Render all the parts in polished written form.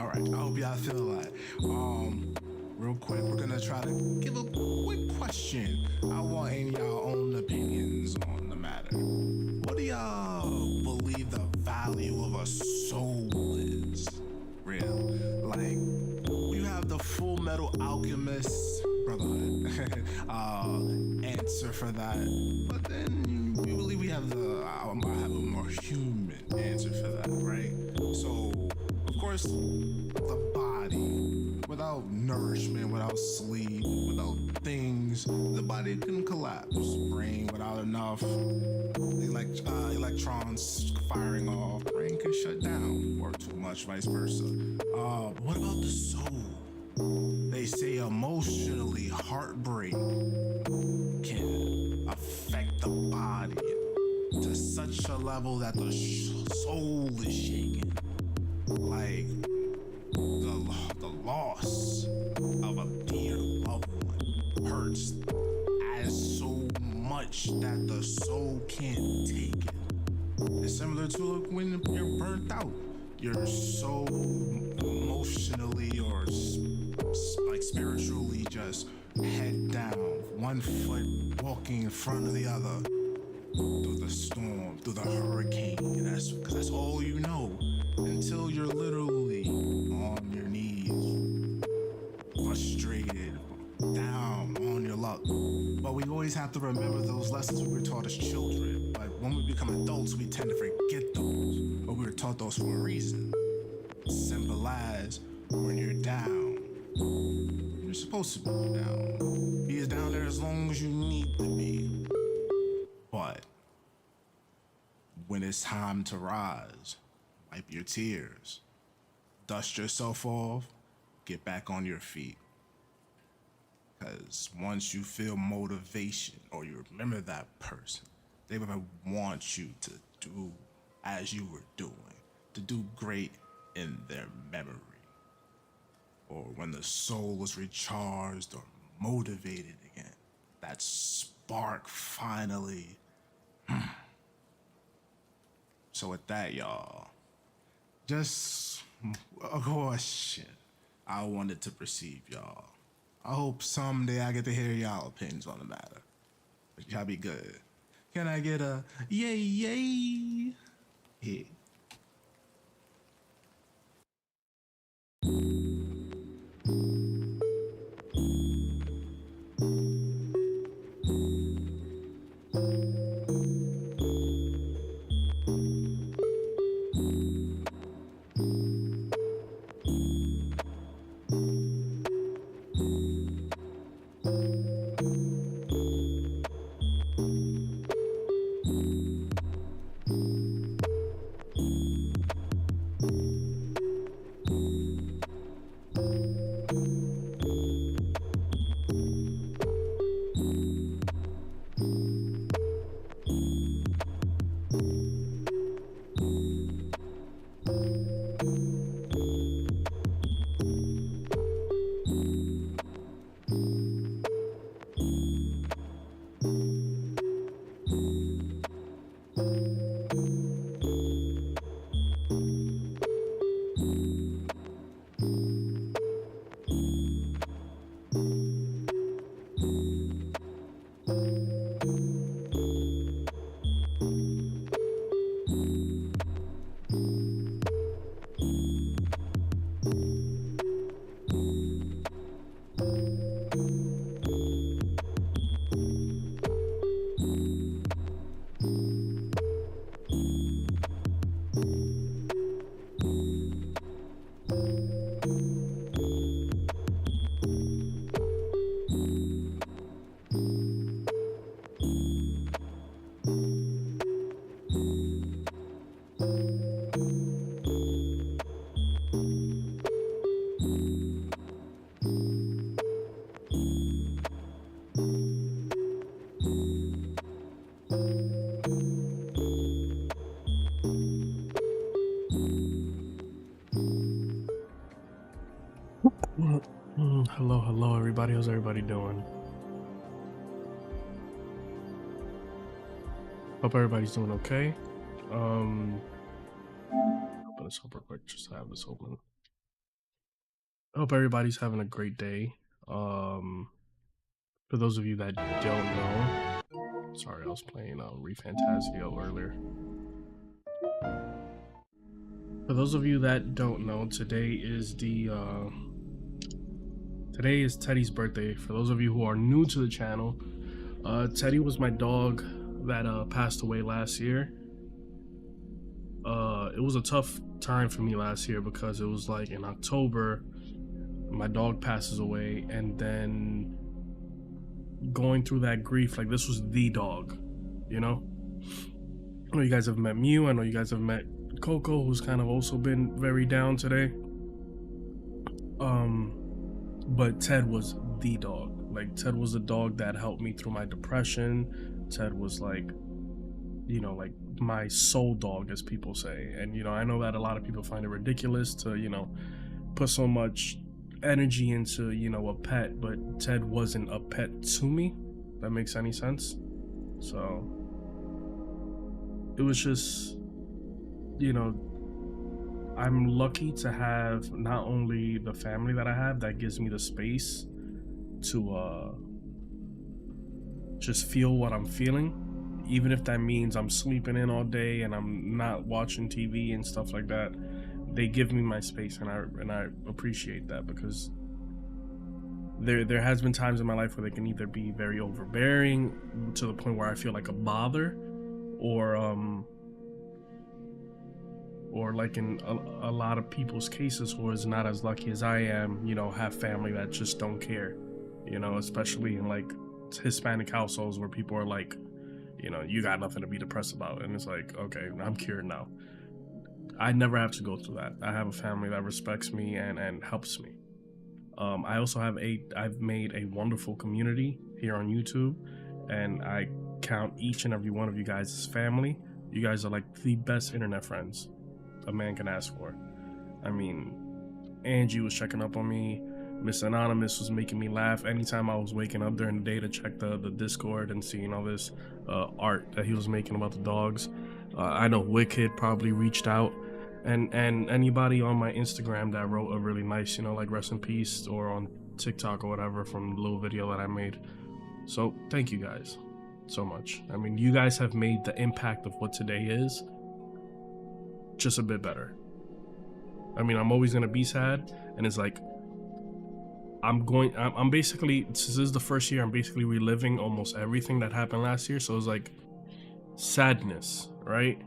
All right, I hope y'all feel that. Real quick, we're gonna try to give a quick question. I want any of y'all own opinions on the matter. What do y'all believe the value of a soul is? Real, like, you have the Full Metal Alchemist Brotherhood answer for that, but then we believe we have I have a more human answer for that, right? So, of course, the body, without nourishment, without sleep, without things, the body can collapse. Brain without enough electrons firing off, brain can shut down, or too much, vice versa. What about the soul? They say emotionally heartbreak can affect the body to such a level that the soul is shaken. Like the loss of a dear loved one hurts as so much that the soul can't take it. It's similar to when you're burnt out. You're so emotionally or spiritually just head down, one foot walking in front of the other through the storm, through the hurricane. And that's all you know until you're literally on your knees, frustrated, down on your luck. But we always have to remember those lessons we were taught as children. But when we become adults, we tend to forget those. But we were taught those for a reason. Symbolize when you're down. You're supposed to be down. Be as down there as long as you need to be. But when it's time to rise, wipe your tears, dust yourself off, get back on your feet. Because once you feel motivation or you remember that person, they will want you to do as you were doing, to do great in their memory. Or when the soul is recharged or motivated again, that spark finally. So with that, y'all, just a question I wanted to perceive, y'all. I hope someday I get to hear y'all opinions on the matter. But y'all be good. Can I get a yay yay? Yeah. Hello, everybody. How's everybody doing? Hope everybody's doing okay. Open this up real quick, just to have this open. I hope everybody's having a great day. For those of you that don't know, sorry, I was playing ReFantasio earlier. For those of you that don't know, today is Teddy's birthday. For those of you who are new to the channel, Teddy was my dog that passed away last year. It was a tough time for me last year because it was like in October my dog passes away, and then going through that grief, like this was the dog, you know. I know you guys have met Mew, I know you guys have met Coco, who's kind of also been very down today. But Ted was the dog. Like Ted was the dog that helped me through my depression. Ted was like, you know, like my soul dog, as people say. And you know, I know that a lot of people find it ridiculous to, you know, put so much energy into, you know, a pet, but Ted wasn't a pet to me. If that makes any sense. So it was just, you know, I'm lucky to have not only the family that I have that gives me the space to just feel what I'm feeling, even if that means I'm sleeping in all day and I'm not watching TV and stuff like that. They give me my space, and I appreciate that, because there has been times in my life where they can either be very overbearing to the point where I feel like a bother, or like in a lot of people's cases who is not as lucky as I am, you know, have family that just don't care, you know, especially in like Hispanic households where people are like, you know, you got nothing to be depressed about, and it's like, okay, I'm cured now. I never have to go through that. I have a family that respects me and helps me. I also have I've made a wonderful community here on YouTube, and I count each and every one of you guys as family. You guys are like the best internet friends a man can ask for. I mean, Angie was checking up on me. Miss Anonymous was making me laugh anytime I was waking up during the day to check the Discord and seeing all this art that he was making about the dogs. I know Wicked probably reached out, and anybody on my Instagram that wrote a really nice, you know, like rest in peace, or on TikTok or whatever from the little video that I made. So thank you guys so much. I mean, you guys have made the impact of what today is just a bit better. I mean, I'm always gonna be sad, and it's like I'm basically, this is the first year I'm basically reliving almost everything that happened last year. So it's like sadness, right?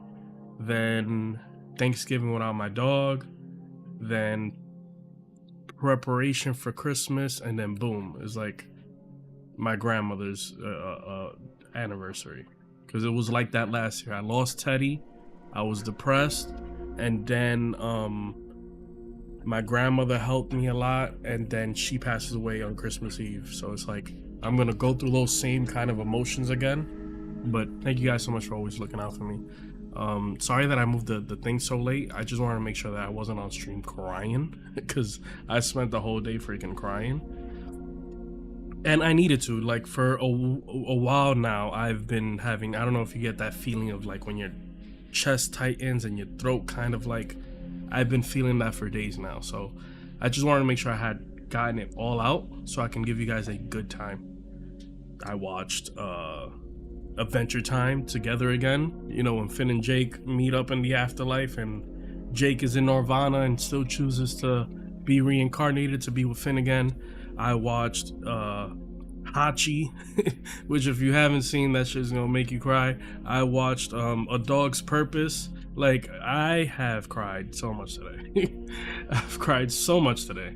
Then Thanksgiving without my dog, then preparation for Christmas, and then boom, it's like my grandmother's anniversary. Because it was like that last year. I lost Teddy, I was depressed, and then my grandmother helped me a lot, and then she passes away on Christmas Eve. So it's like I'm gonna go through those same kind of emotions again. But thank you guys so much for always looking out for me. Sorry that I moved the thing so late. I just wanted to make sure that I wasn't on stream crying, because I spent the whole day freaking crying, and I needed to. Like for a while now, I've been having, I don't know if you get that feeling of like when your chest tightens and your throat kind of like, I've been feeling that for days now. So I just wanted to make sure I had gotten it all out so I can give you guys a good time. I watched Adventure Time together again, you know, when Finn and Jake meet up in the afterlife and Jake is in Nirvana and still chooses to be reincarnated to be with Finn again. I watched Hachi, which if you haven't seen, that shit's gonna make you cry. I watched A Dog's Purpose. Like, I have cried so much today. I've cried so much today.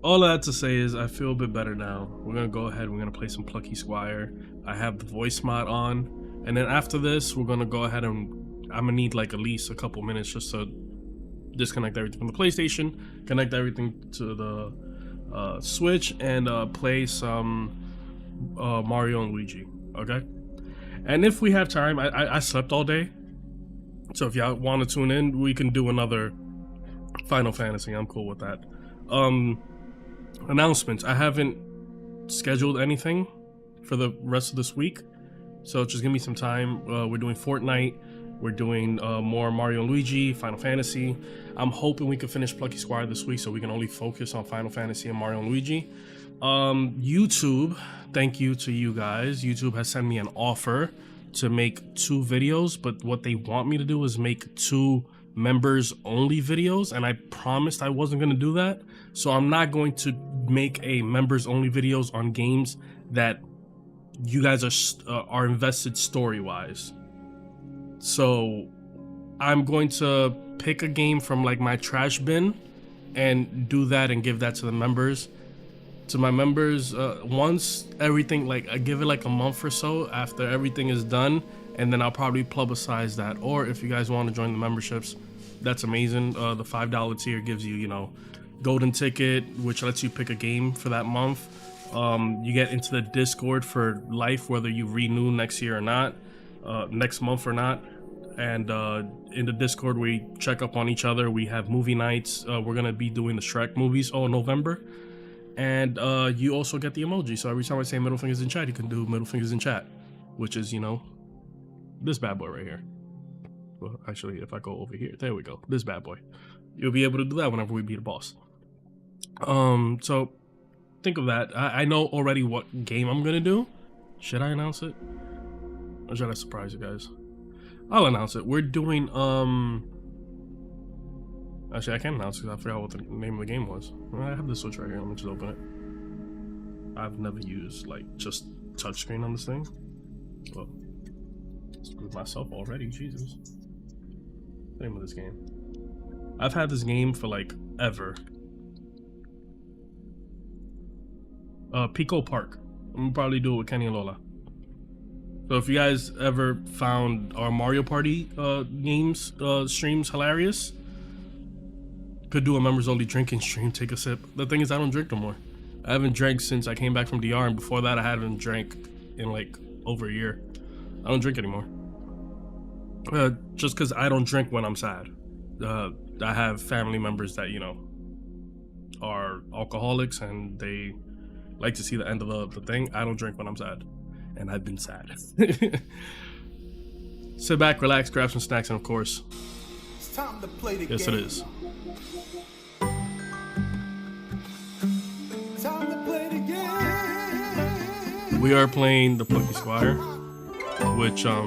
All I have to say is I feel a bit better now. We're gonna go ahead, we're gonna play some Plucky Squire. I have the voice mod on, and then after this we're gonna go ahead and I'm gonna need like at least a couple minutes just to disconnect everything from the PlayStation, connect everything to the Switch, and play some Mario and Luigi, okay? And if we have time, I slept all day, so if y'all want to tune in, we can do another Final Fantasy. I'm cool with that. Announcements. I haven't scheduled anything for the rest of this week, so just give me some time. We're doing Fortnite. We're doing more Mario and Luigi, Final Fantasy. I'm hoping we can finish Plucky Squire this week so we can only focus on Final Fantasy and Mario and Luigi. YouTube, thank you to you guys. YouTube has sent me an offer to make 2 videos, but what they want me to do is make 2 members only videos, and I promised I wasn't going to do that. So I'm not going to make a members only videos on games that you guys are invested story wise. So I'm going to pick a game from like my trash bin and do that and give that to the members. To my members, once everything, like I give it like a month or so after everything is done, and then I'll probably publicize that. Or if you guys want to join the memberships, that's amazing. The $5 tier gives you, you know, golden ticket, which lets you pick a game for that month. You get into the Discord for life, whether you renew next year or not, next month or not. And in the Discord, we check up on each other. We have movie nights. We're gonna be doing the Shrek movies in November. And you also get the emoji. So every time I say middle fingers in chat, you can do middle fingers in chat, which is, you know, this bad boy right here. Well, actually, if I go over here, there we go. This bad boy. You'll be able to do that whenever we beat a boss. So think of that. I know already what game I'm gonna do. Should I announce it? Or should I surprise you guys? I'll announce it. We're doing, actually, I can't announce it because I forgot what the name of the game was. I have the Switch right here. Let me just open it. I've never used, like, just touchscreen on this thing. Well, screwed myself already. Jesus. Name of this game. I've had this game for, like, ever. Pico Park. I'm gonna probably do it with Kenny and Lola. So if you guys ever found our Mario Party games streams hilarious, could do a members only drinking stream, take a sip. The thing is, I don't drink no more. I haven't drank since I came back from DR, and before that I haven't drank in like over a year. I don't drink anymore. Just because I don't drink when I'm sad. I have family members that, you know, are alcoholics and they like to see the end of the thing. I don't drink when I'm sad. And I've been sad. Sit back, relax, grab some snacks, and of course, It's time to play the yes game. it is. Time to play the game. We are playing the Plucky Squire, which I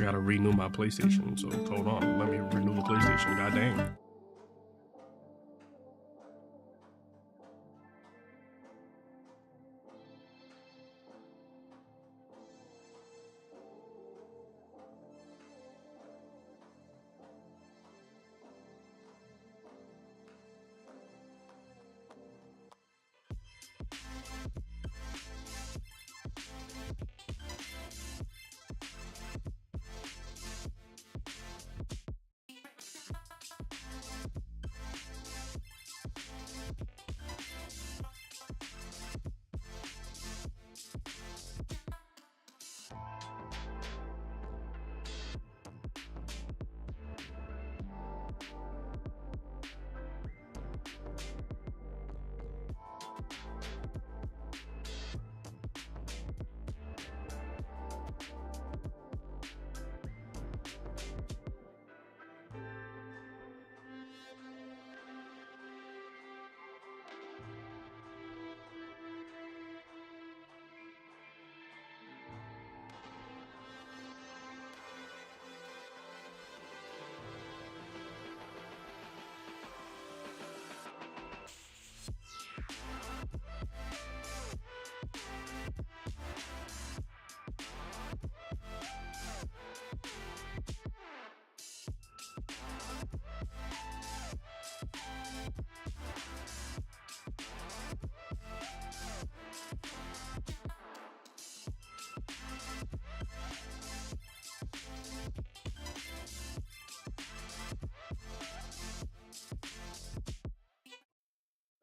gotta renew my PlayStation, so hold on, let me renew the PlayStation, god dang.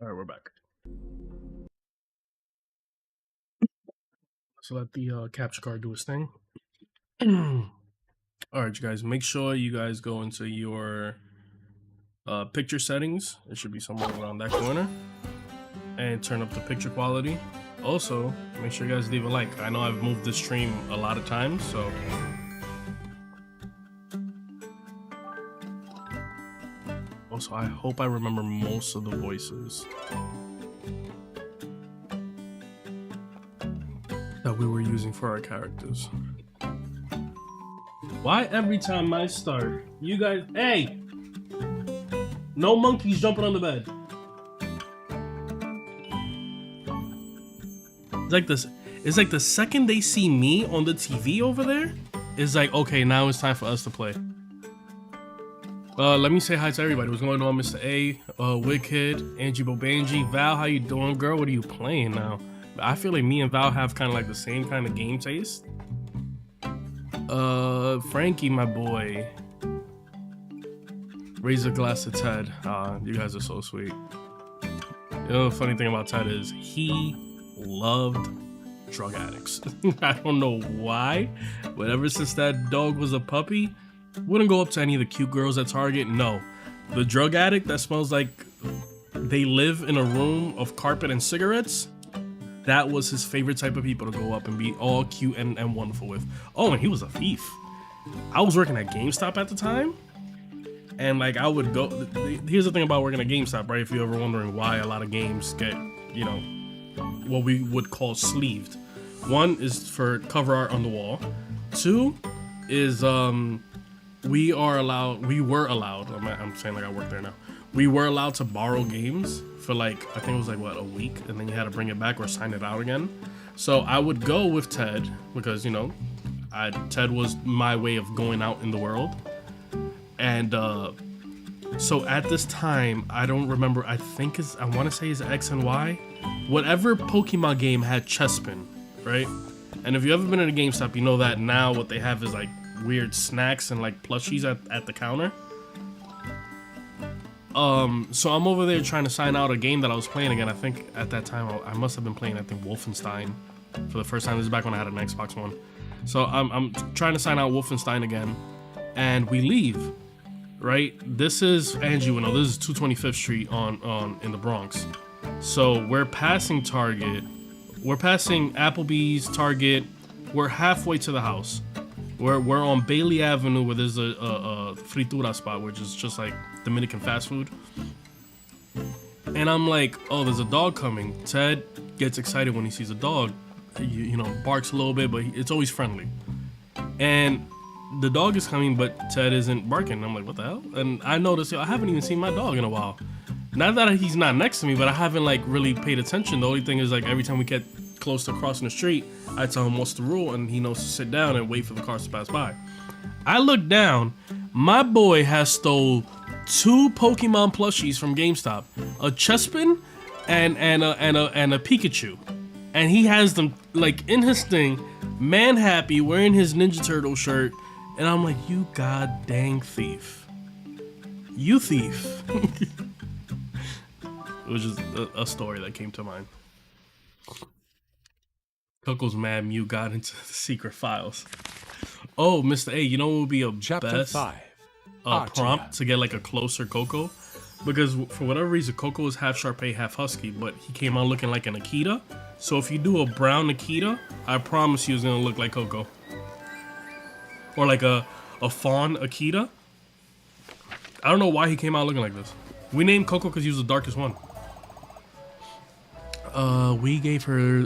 All right, we're back. So let the capture card do its thing. All right, you guys, make sure you guys go into your picture settings. It should be somewhere around that corner, and turn up the picture quality. Also, make sure you guys leave a like. I know I've moved the stream a lot of times, so. Also, I hope I remember most of the voices that we were using for our characters. Why every time I start, you guys, hey! No monkeys jumping on the bed. It's like this. It's like the second they see me on the TV over there, it's like, okay, now it's time for us to play. Let me say hi to everybody. What's going on, Mr. A, Wicked, Angie Bobanji, Val, how you doing, girl? What are you playing now? I feel like me and Val have kind of like the same kind of game taste. Frankie, my boy. Raise a glass to Ted. You guys are so sweet. You know, the funny thing about Ted is he loved drug addicts. I don't know why, but ever since that dog was a puppy, wouldn't go up to any of the cute girls at Target. No, the drug addict that smells like they live in a room of carpet and cigarettes, that was his favorite type of people to go up and be all cute and wonderful with. Oh, and he was a thief. I was working at GameStop at the time, and like I would go, here's the thing about working at GameStop, right? If you're ever wondering why a lot of games get, you know, what we would call sleeved. One is for cover art on the wall. Two is we were allowed, I'm saying like I work there now. We were allowed to borrow games for like, I think it was like what, a week, and then you had to bring it back or sign it out again. So I would go with Ted because, you know, Ted was my way of going out in the world. And so at this time, I don't remember, I want to say it's X and Y. Whatever Pokemon game had Chespin, right? And if you've ever been in a GameStop, you know that now what they have is like weird snacks and like plushies at the counter. So I'm over there trying to sign out a game that I was playing again. I think at that time I must have been playing, I think, Wolfenstein for the first time. This is back when I had an Xbox One. So I'm trying to sign out Wolfenstein again, and we leave. Right? This is Angie. You know, this is 225th Street on in the Bronx. So we're passing Target. We're passing Applebee's, Target. We're halfway to the house. We're on Bailey Avenue where there's a fritura spot, which is just like Dominican fast food. And I'm like, oh, there's a dog coming. Ted gets excited when he sees a dog. You know, barks a little bit, but it's always friendly. And the dog is coming, but Ted isn't barking. I'm like, what the hell? And I noticed, I haven't even seen my dog in a while. Not that he's not next to me, but I haven't like really paid attention. The only thing is like every time we get close to crossing the street, I tell him what's the rule, and he knows to sit down and wait for the cars to pass by. I look down, my boy has stole 2 Pokemon plushies from GameStop, a Chespin and a Pikachu, and he has them like in his thing, man happy, wearing his Ninja Turtle shirt, and I'm like, you god dang thief, you thief. It was just a story that came to mind. Coco's mad Mew got into the secret files. Oh, Mr. A, you know what would be a Chapter best 5. prompt to get like a closer Coco? Because for whatever reason, Coco is half Shar-Pei, half Husky, but he came out looking like an Akita. So if you do a brown Akita, I promise you it's gonna look like Coco. Or like a fawn Akita. I don't know why he came out looking like this. We named Coco because he was the darkest one. We gave her,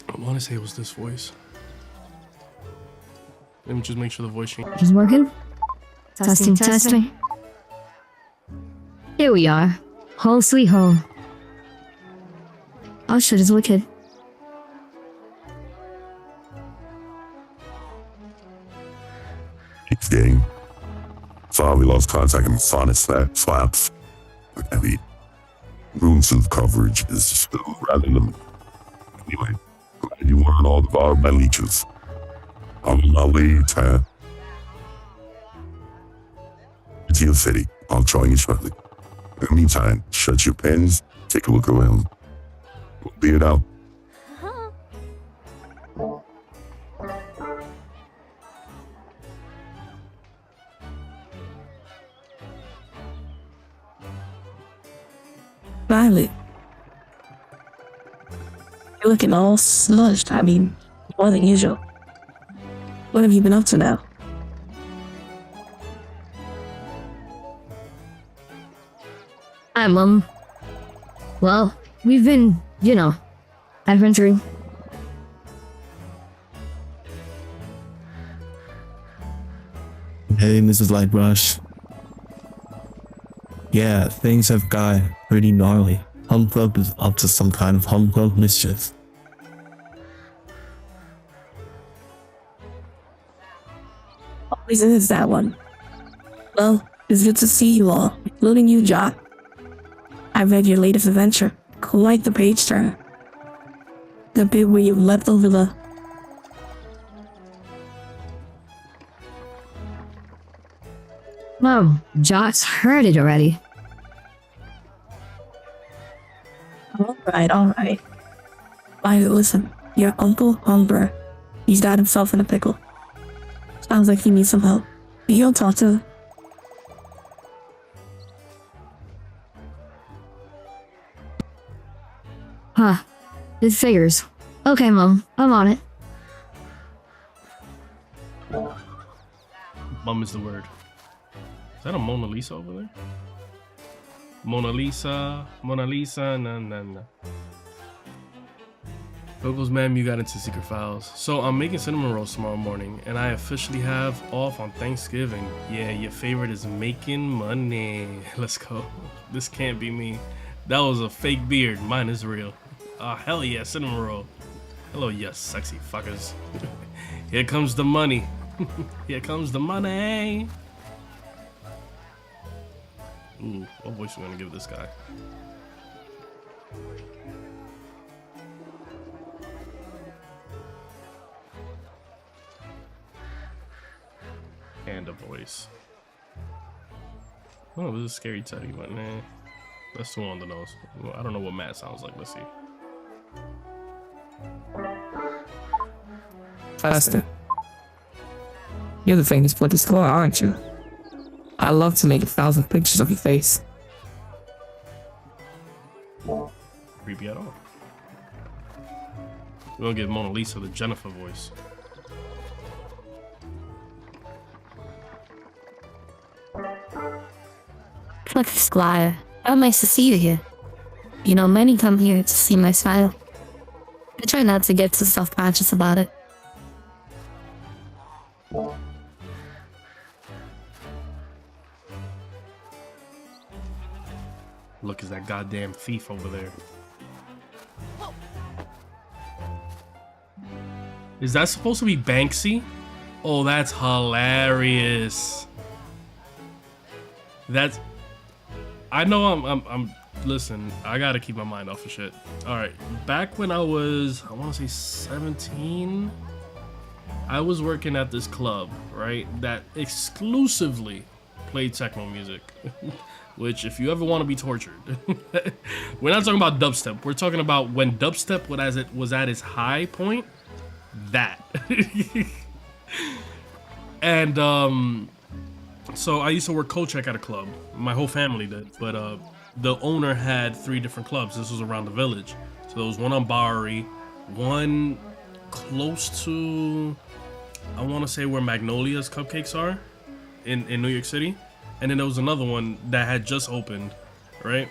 I want to say it was this voice. Let me just make sure the voice changed. Is working? Testing, testing. Here we are. Home sweet home. Oh shit, it's Wicked. It's game. Sorry we lost contact and Sonic slaps. Heavy. Room suit coverage is still random. Anyway, glad you weren't all devoured by leeches. I'm on my way, Tad. To your city. I'll join you shortly. In the meantime, shut your pens, take a look around. We'll be it out. Violet. You looking all smudged. I mean, more than usual. What have you been up to now? Hi, Mom. Well, we've been, adventuring. Hey, Mrs. Lightbrush. Yeah, things have got pretty gnarly. Hum Club is up to some kind of Hum Club mischief. Always is that one. Well, it's good to see you all, including you, John. I read your latest adventure. Quite the page turner. The bit where you leapt over the... Mom, Josh heard it already. Alright. Listen, your Uncle Humber, he's got himself in a pickle. Sounds like he needs some help. You'll talk to him. Huh. It figures. Okay, Mom, I'm on it. Mum is the word. Is that a Mona Lisa over there? Mona Lisa, na. Google's man, you got into secret files. So I'm making cinnamon rolls tomorrow morning, and I officially have off on Thanksgiving. Yeah, your favorite is making money. Let's go. This can't be me. That was a fake beard. Mine is real. Oh, hell yeah, cinnamon roll. Hello, yes, sexy fuckers. Here comes the money. Here comes the money. Ooh, what voice are we gonna give this guy? And a voice. Oh, this is Scary Teddy, but nah. That's too on the nose. I don't know what Matt sounds like. Let's see. Faster. You're the famous Plucky Squire, aren't you? I love to make 1,000 pictures of your face. Creepy at all. We're gonna give Mona Lisa the Jennifer voice. Plucky Squire, how nice to see you here. You know, many come here to see my smile. I try not to get too self-conscious about it. Look, is that goddamn thief over there. Is that supposed to be Banksy? Oh, that's hilarious. That's... I know I'm listen, I gotta keep my mind off of shit. Alright, back when I was, I wanna say 17, I was working at this club, right, that exclusively played techno music. Which, if you ever want to be tortured, we're not talking about dubstep. We're talking about when dubstep was at its high point. That. And so I used to work co-check at a club. My whole family did, but the owner had 3 different clubs. This was around the village. So there was one on Bowery, one close to, I want to say where Magnolia's Cupcakes are in New York City. And then there was another one that had just opened, right?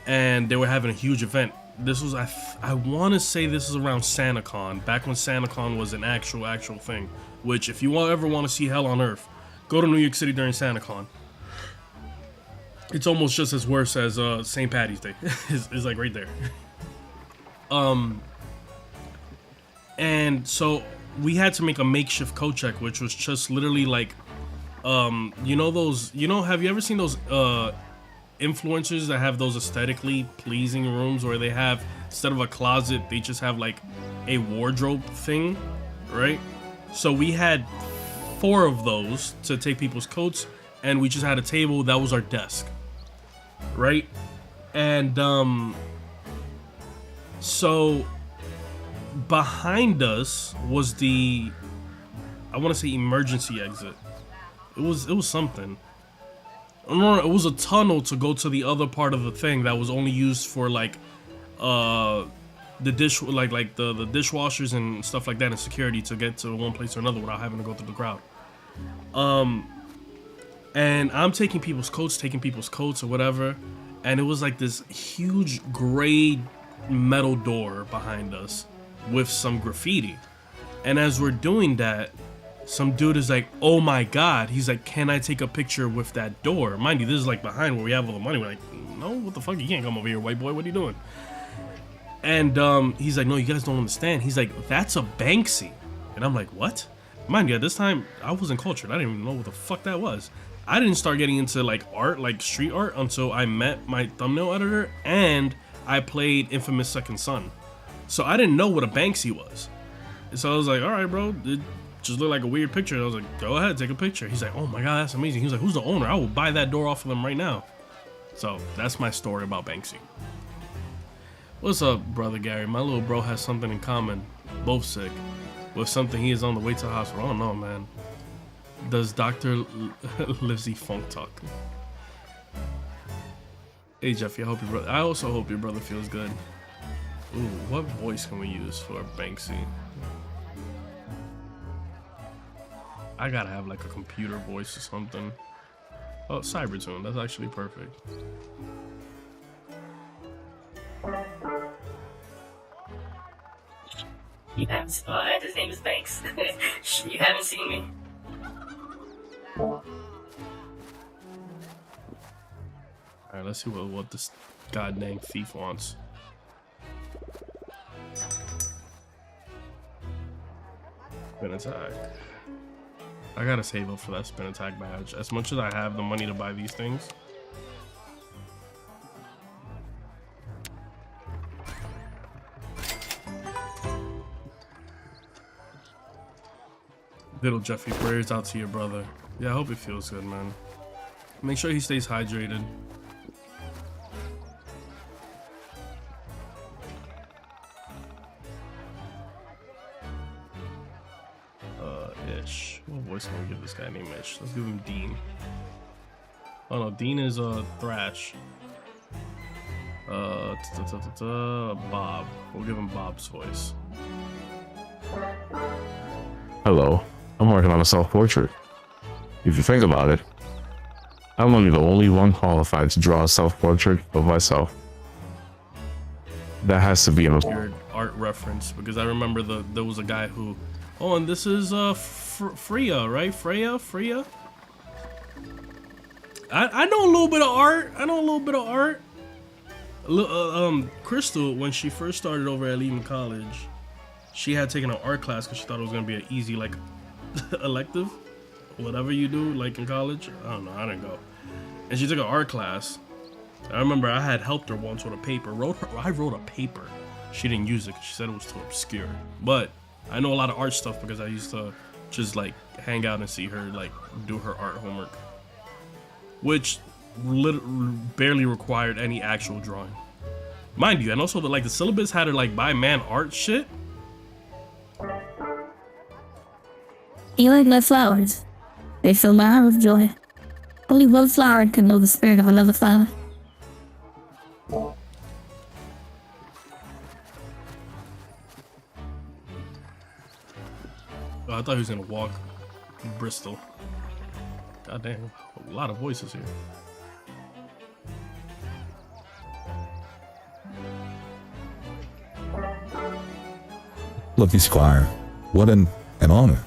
And they were having a huge event. This was, I want to say this is around SantaCon, back when SantaCon was an actual thing. Which, if you ever want to see hell on earth, go to New York City during SantaCon. It's almost just as worse as St. Patty's Day. It's like right there. And so we had to make a makeshift co-check, which was just literally like, you know those, have you ever seen those influencers that have those aesthetically pleasing rooms where they have, instead of a closet, they just have like a wardrobe thing, right? So we had 4 of those to take people's coats, and we just had a table that was our desk, right? And so behind us was the, I want to say, emergency exit. It was something. It was a tunnel to go to the other part of the thing that was only used for like the the dishwashers and stuff like that and security to get to one place or another without having to go through the crowd. And I'm taking people's coats or whatever, and it was like this huge gray metal door behind us with some graffiti. And as we're doing that, some dude is like, oh my god, he's like, can I take a picture with that door? Mind you, this is like behind where we have all the money. We're like, no, what the fuck, you can't come over here, white boy, what are you doing? And he's like, no, you guys don't understand. He's like, that's a Banksy. And I'm like, what? Mind you, at this time, I wasn't cultured. I didn't even know what the fuck that was. I didn't start getting into like art, like street art, until I met my thumbnail editor and I played Infamous Second Son. So I didn't know what a Banksy was. So I was like, all right, bro, it just looked like a weird picture. I was like, go ahead, take a picture. He's like, oh my god, that's amazing. He was like, who's the owner? I will buy that door off of them right now. So that's my story about Banksy. What's up, brother Gary? My little bro has something in common, both sick, with something he is on the way to the hospital. I don't know, man. Does Dr. Livesey Funk talk? Hey Jeffy, I also hope your brother feels good. Ooh, what voice can we use for Banksy? I gotta have like a computer voice or something. Oh, Cybertune, that's actually perfect. You haven't, his name is Banks. You haven't seen me. Alright, let's see what this goddamn thief wants. Spin attack. I gotta save up for that spin attack badge. As much as I have the money to buy these things. Little Jeffy, prayers out to your brother. Yeah, I hope it feels good, man. Make sure he stays hydrated. Ish. What voice can we give this guy named Ish? Let's give him Dean. Oh no, Dean is Thrash. Bob. We'll give him Bob's voice. Hello, I'm working on a self-portrait. If you think about it, I'm only the only one qualified to draw a self-portrait of myself. That has to be an weird art reference, because I remember there was a guy who, oh, and this is Freya, right? Freya. I know a little bit of art. Crystal, when she first started over at Lehman College, she had taken an art class because she thought it was gonna be an easy like elective, whatever you do like in college. I don't know, I didn't go. And she took an art class. I remember I had helped her once with a paper. I wrote a paper. She didn't use it because she said it was too obscure. But I know a lot of art stuff because I used to just like hang out and see her like do her art homework, which barely required any actual drawing, mind you. And also the syllabus had her like buy man art shit. You like my flowers? They fill my heart with joy. Only one flower can know the spirit of another flower. Oh, I thought he was gonna walk Bristol. God damn, a lot of voices here. Plucky Squire, what an honor.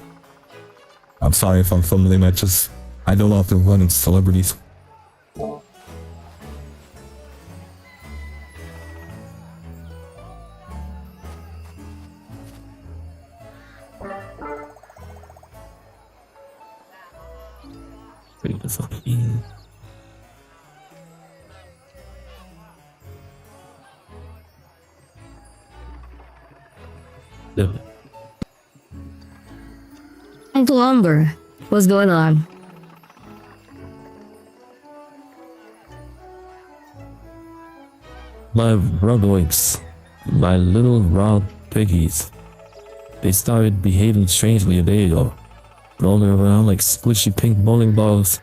I'm sorry if I'm fumbling matches. I don't often run into celebrities. Uncle Umber, what's going on? My rugrats, my little raw piggies. They started behaving strangely a day ago, rolling around like squishy pink bowling balls.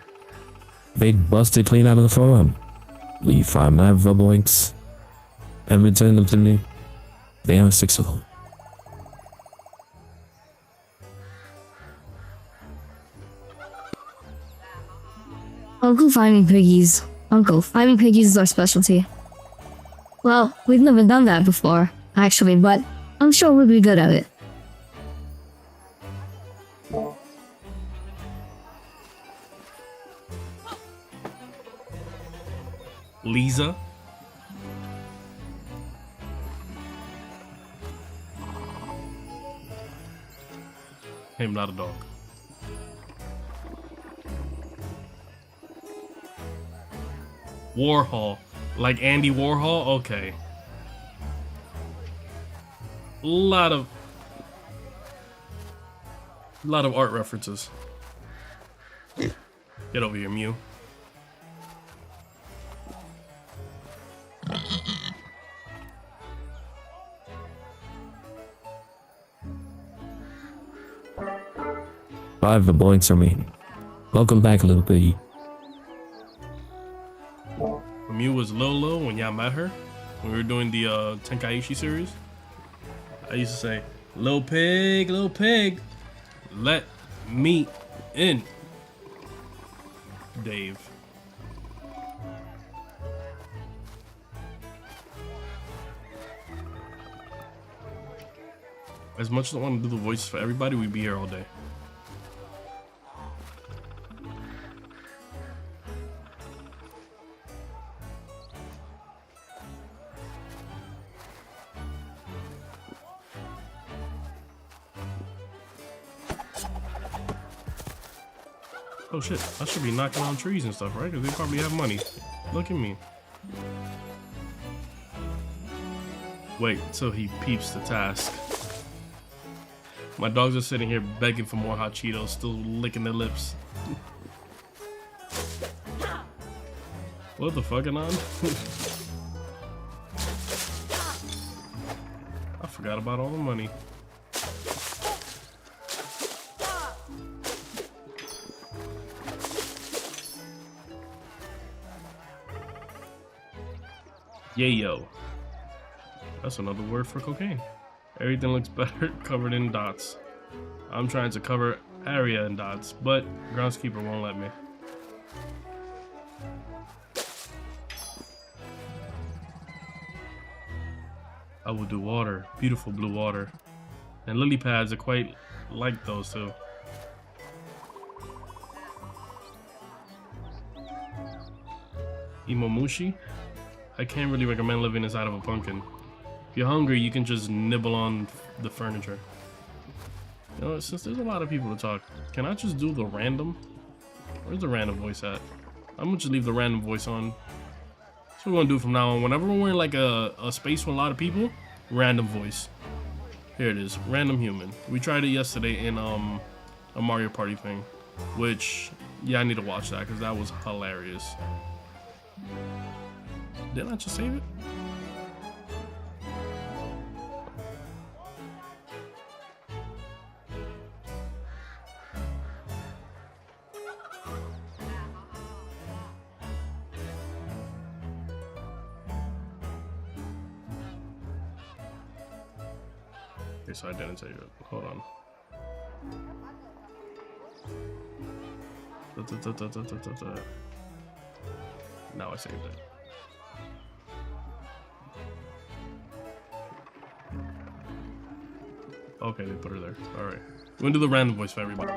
They busted clean out of the farm. We find my rugrats and returned them to me. They have 6 of them. Uncle finding piggies. Uncle, finding piggies is our specialty. Well, we've never done that before, actually, but I'm sure we'll be good at it. Lisa. Him, not a dog. Warhol. Like Andy Warhol? Okay. Lot of art references. Get over here, Mew. Five the points are me. Welcome back, little piggy. Mew was Lolo when y'all met her. When we were doing the Tenkaichi series. I used to say, Lil Pig, let me in. Dave. As much as I want to do the voices for everybody, we'd be here all day. Oh shit, I should be knocking on trees and stuff, right? Because they probably have money. Look at me. Wait till he peeps the task. My dogs are sitting here begging for more hot Cheetos, still licking their lips. What the fuck, Anon? I forgot about all the money. Yayo. That's another word for cocaine. Everything looks better covered in dots. I'm trying to cover area in dots, but groundskeeper won't let me. I will do water, beautiful blue water. And lily pads are quite like those too. Imomushi? I can't really recommend living inside of a pumpkin. If you're hungry, you can just nibble on the furniture. You know, since there's a lot of people to talk, can I just do the random? Where's the random voice at? I'm gonna just leave the random voice on. That's what we're gonna do from now on. Whenever we're in like a space with a lot of people, random voice. Here it is, random human. We tried it yesterday in a Mario Party thing, which, yeah, I need to watch that because that was hilarious. Didn't I just save it? Okay, so I didn't save it. Hold on. Now I saved it. Okay, they put her there. Alright. We're gonna do the random voice for everybody.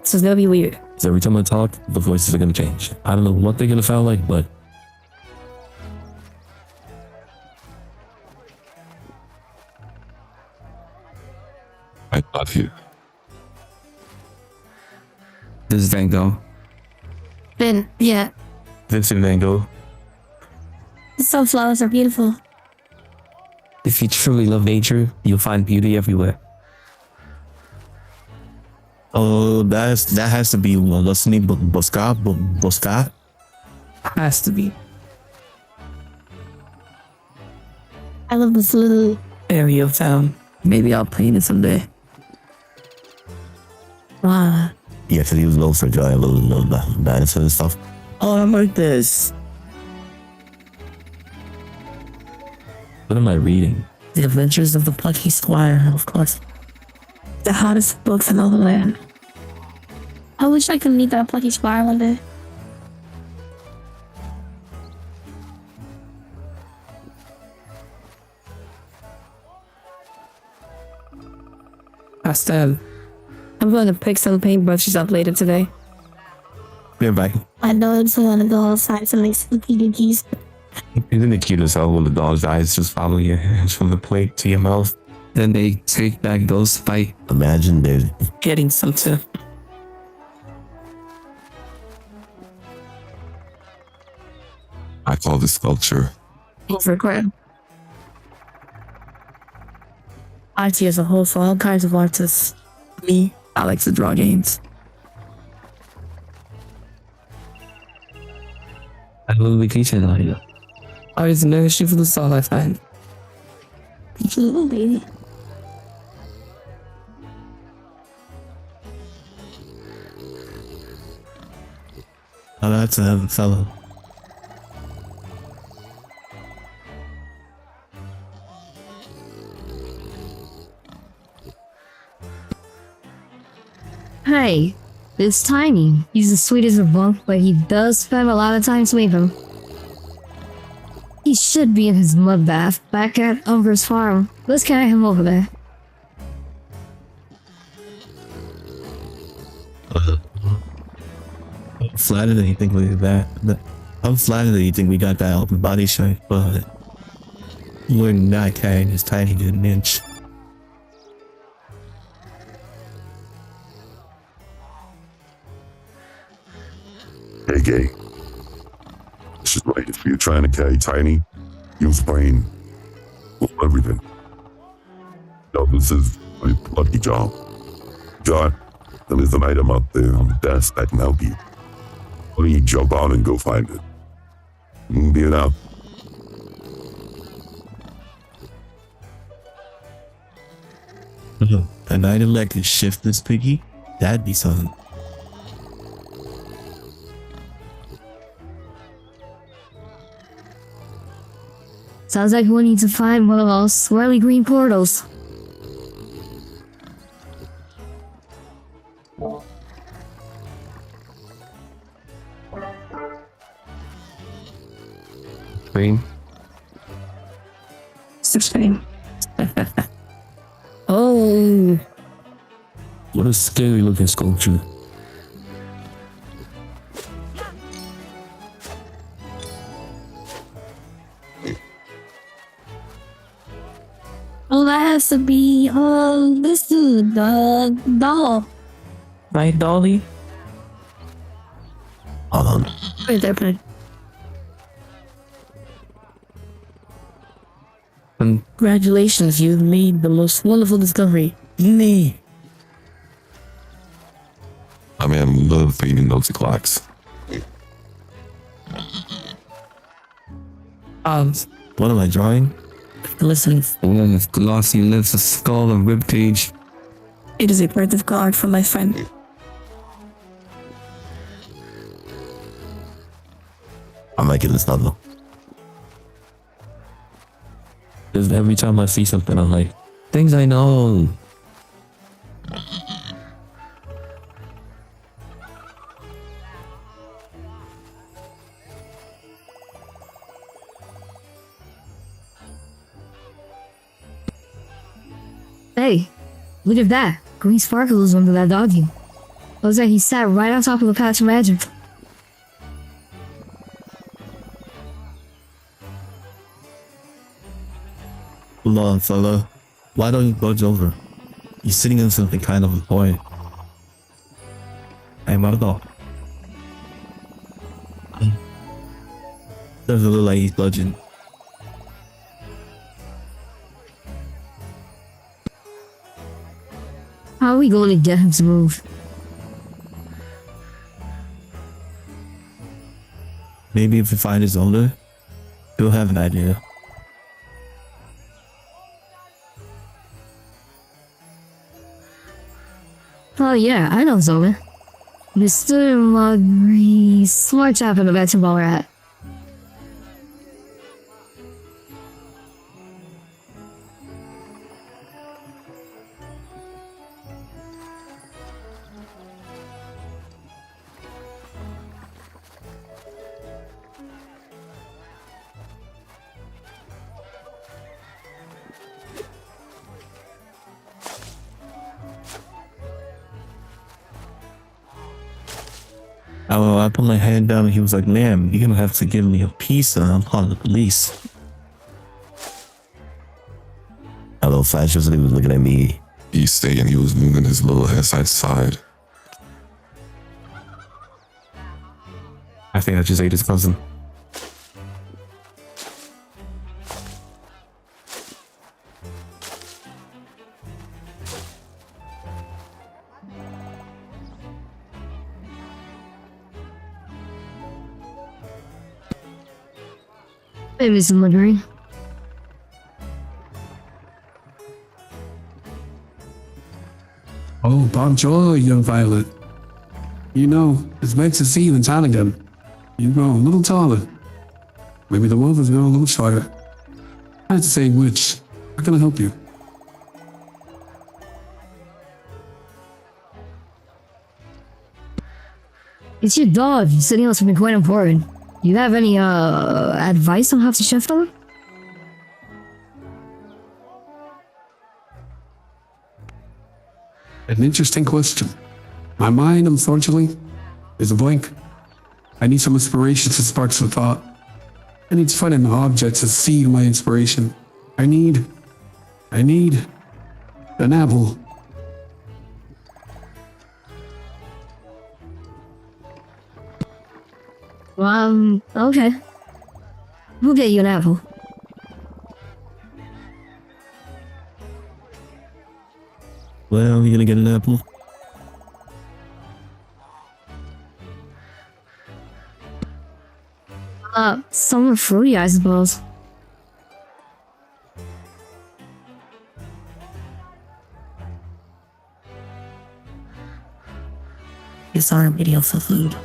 So it's gonna be weird. So every time I talk, the voices are gonna change. I don't know what they're gonna sound like, but I love you. This is Van Gogh. Ben, yeah. Vincent Van Gogh. The sunflowers are beautiful. If you truly love nature, you'll find beauty everywhere. Oh, that has to be what's the name? Bosca? Has to be. I love this little Area of town. Maybe I'll paint it someday. wow. Yeah, because he was low for joy, a little bad and stuff. Oh, I like this. What am I reading? The Adventures of the Plucky Squire, of course. The hottest books in all the land. I wish I could meet that Plucky Squire one day. Pastel. I'm going to pick some paintbrushes up later today. They're back. I know it's going to go outside to make some PDGs. Isn't it cute as hell when the dog's eyes just follow your hands from the plate to your mouth? Then they take back those fight. Imagine they're Getting something. I call this sculpture. Overground. IT as a whole for all kinds of artists. Me, I like to draw games. I love vacation idea. Art is another shoe for the soul, I find. Little baby. I like to have a fellow. Hey, it's Tiny. He's the sweetest of both, but he does spend a lot of time sleeping. He should be in his mud bath back at Uncle's farm. Let's carry him over there. I'm flattered that you think we did that. I'm flattered that you think we got that open body shot, but we're not carrying this tiny to an inch. Hey, gay. This is right. If you're trying to carry Tiny, use brain. Move everything. No, this is a lucky job. John, there is an item out there on the desk that can help you. Why don't you jump on and go find it? You can be it out. An item that could shift this piggy? That'd be something. Sounds like we'll need to find one of those swirly green portals. Green. Spain. Oh. what a scary looking sculpture. Oh, that has to be, this dude, the doll. Right, Dolly? Hold on. Right there, put it. Congratulations, you've made the most wonderful discovery. Me. I mean, I love painting those clocks. What am I drawing? Listen, A woman with glossy lips, a skull, and ribcage. it is a birth of God for my friend. I'm liking this novel. Because every time I see something, I'm like, things I know. Hey, look at that. Green sparkles under that doggy. Looks like he sat right on top of the patch of magic. Hold on, fella. Why don't you budge over? You're sitting in something kind of important. Hey, Margo. Doesn't look like he's budging. How are we going to get him to move? Maybe if we find his owner, he'll have an idea. Oh yeah, I know Zona. Mr. Mugry, smart chap in the vegetable rat. I put my hand down and he was like, ma'am, you're gonna have to give me a piece or I'm calling the police. Hello, Flash was looking at me. He's saying he was moving his little head side to side. I think I just ate his cousin. Maybe some lingering. Oh, bonjour, young Violet. You know, it's nice to see you in town again. You grow a little taller. Maybe the wolf is grow a little shorter. I have to say which. How can I help you? It's your dog. You said he was something quite important. Do you have any advice on how to shift on? An interesting question. My mind, unfortunately, is a blank. I need some inspiration to spark some thought. I need to find an object to seed my inspiration. I need an apple. Okay. We'll get you an apple. Well, you gonna get an apple? Somewhere fruity, I suppose. It's our video for food.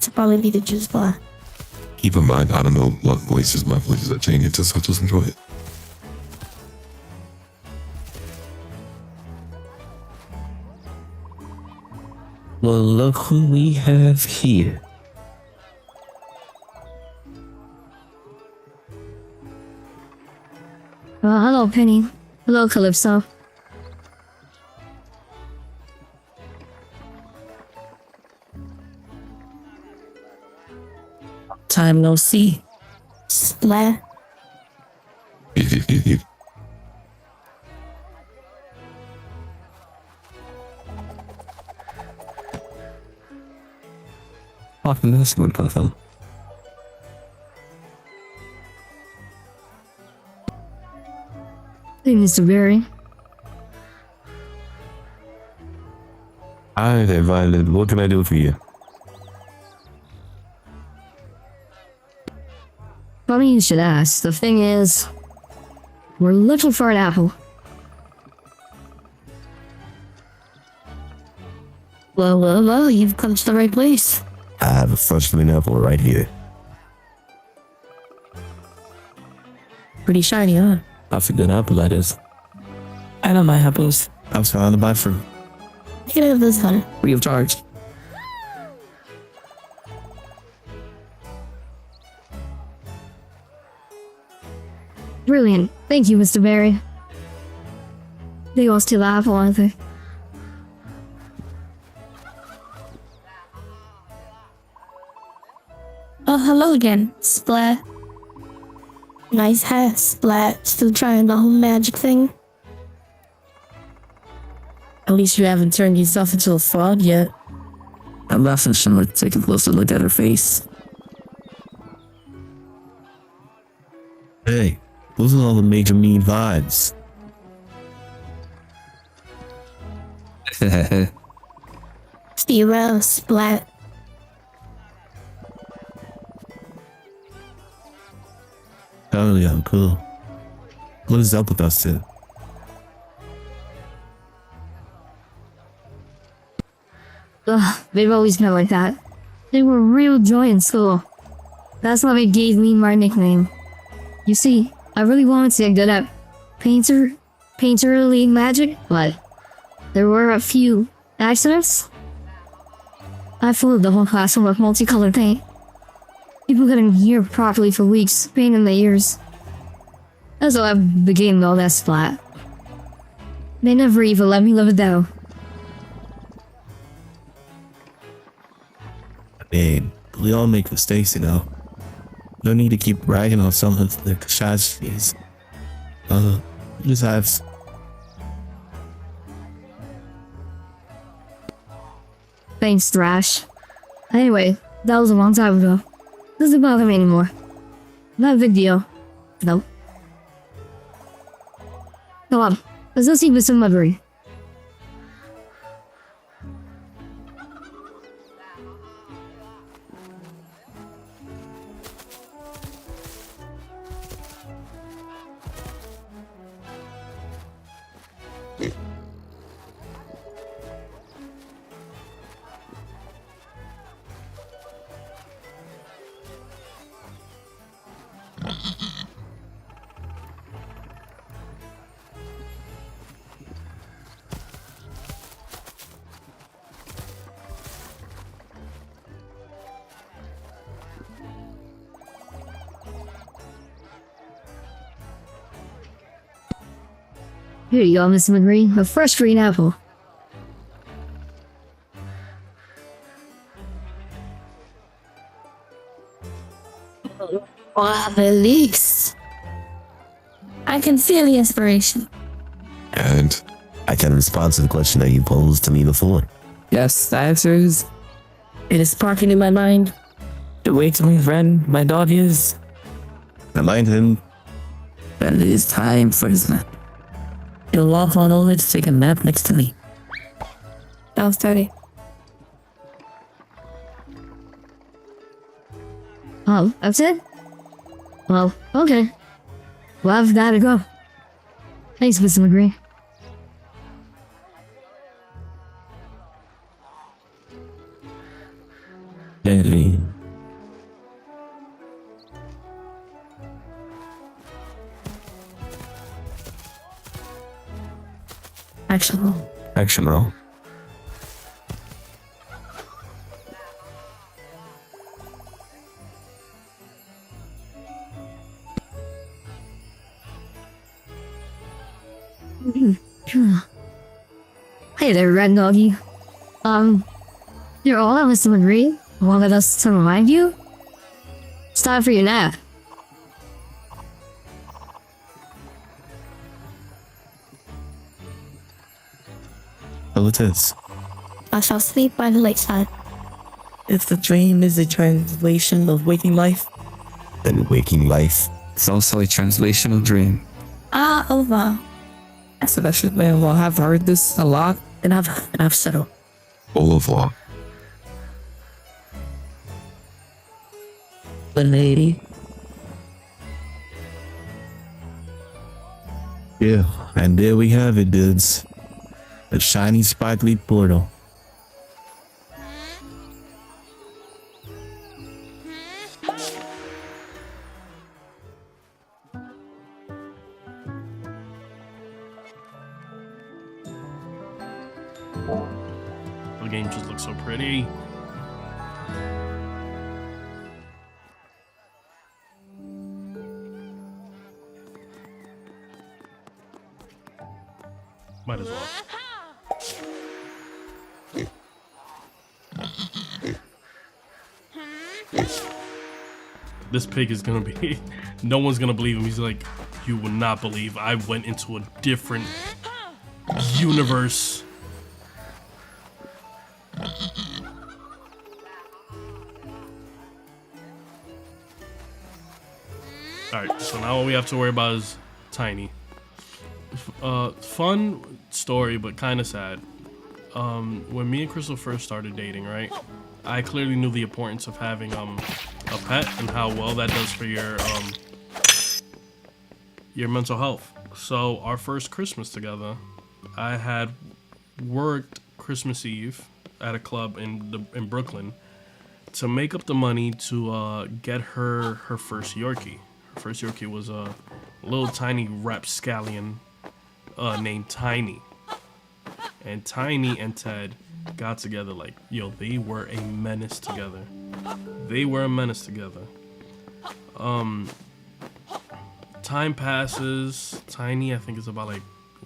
To probably be the juice bar. Keep in mind, I don't know what voices my voices are changing to, so just enjoy it. Well, look who we have here. Hello, Penny. Hello, Calypso. Time no see. Splat. Often this would put them. Hey, Mr. Berry. Hi there, Violet. What can I do for you? Funny you should ask. The thing is, we're looking for an apple. Well, you've come to the right place. I have a freshman apple right here. Pretty shiny, huh? That's a good apple, that is. I don't buy apples. I was trying to buy fruit. You can have this one. Free of charge. Brilliant. Thank you, Mr. Berry. They all steal the apple, aren't they? Oh, hello again, Splat. Nice hat, Splat. Still trying the whole magic thing? At least you haven't turned yourself into a frog yet. I'm laughing sure to take a closer look at her face. Hey, those are all the major mean vibes. See you around, Splat. Oh yeah, cool. What is up with us two? Ugh, they've always been like that. They were real joy in school. That's why they gave me my nickname. You see, I really wanted to get good at painterly magic, but there were a few accidents. I fooled the whole classroom with multicolored paint. People couldn't hear properly for weeks, pain in their ears. That's how I became known as Splat. They never even let me live it down. And we all make mistakes, you know. No need to keep bragging on some of the catastrophes. Just have. Thanks, Thrash. Anyway, that was a long time ago. Doesn't bother me anymore. Not a big deal. No. Come on, let's go see Mr. Mudbury. Here you go, Mr. McGree. A fresh green apple. Wow, release. I can feel the inspiration. And I can respond to the question that you posed to me before. Yes, the answer is... It is sparking in my mind. The way to my friend, my dog is... Remind him that it is time for his nap. He'll walk on over to take a nap next to me. That was dirty. Oh, that's it? Well, okay. Well, I've gotta go. Thanks, Mr. McGree. Deadly. Action roll. Hey there, Red Doggy. You're all at Mr. McGree? Wanted us to remind you? It's time for your nap. Oh, it is. I shall sleep by the lakeside. If the dream is a translation of waking life, Then waking life. It's also a translation of dream. oh wow. So that should be, well, I've heard this a lot, and I've settled. Au revoir. The lady. Yeah, and there we have it, dudes. A shiny sparkly portal. The game just looks so pretty. Might as well. This pig is gonna be... No one's gonna believe him. He's like, you will not believe I went into a different universe. Alright, so now all we have to worry about is Tiny. Fun story, but kind of sad. When me and Crystal first started dating, right? I clearly knew the importance of having a pet and how well that does for your mental health. So our first Christmas together, I had worked Christmas Eve at a club in Brooklyn to make up the money to get her first Yorkie. Her first Yorkie was a little tiny rapscallion named Tiny. And Tiny and Ted got together like, yo, they were a menace together. They were a menace together. Time passes. Tiny, I think, is about like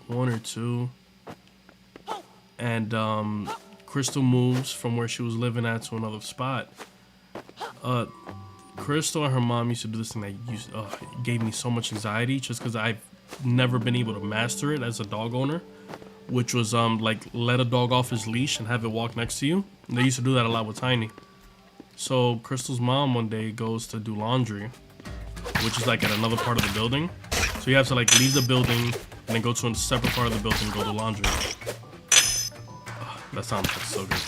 1 or 2. And Crystal moves from where she was living at to another spot. Crystal and her mom used to do this thing that gave me so much anxiety just because I've never been able to master it as a dog owner, which was like let a dog off his leash and have it walk next to you. And they used to do that a lot with Tiny. So Crystal's mom one day goes to do laundry, which is like at another part of the building. So you have to like leave the building and then go to a separate part of the building and go do laundry. That sounds like so good.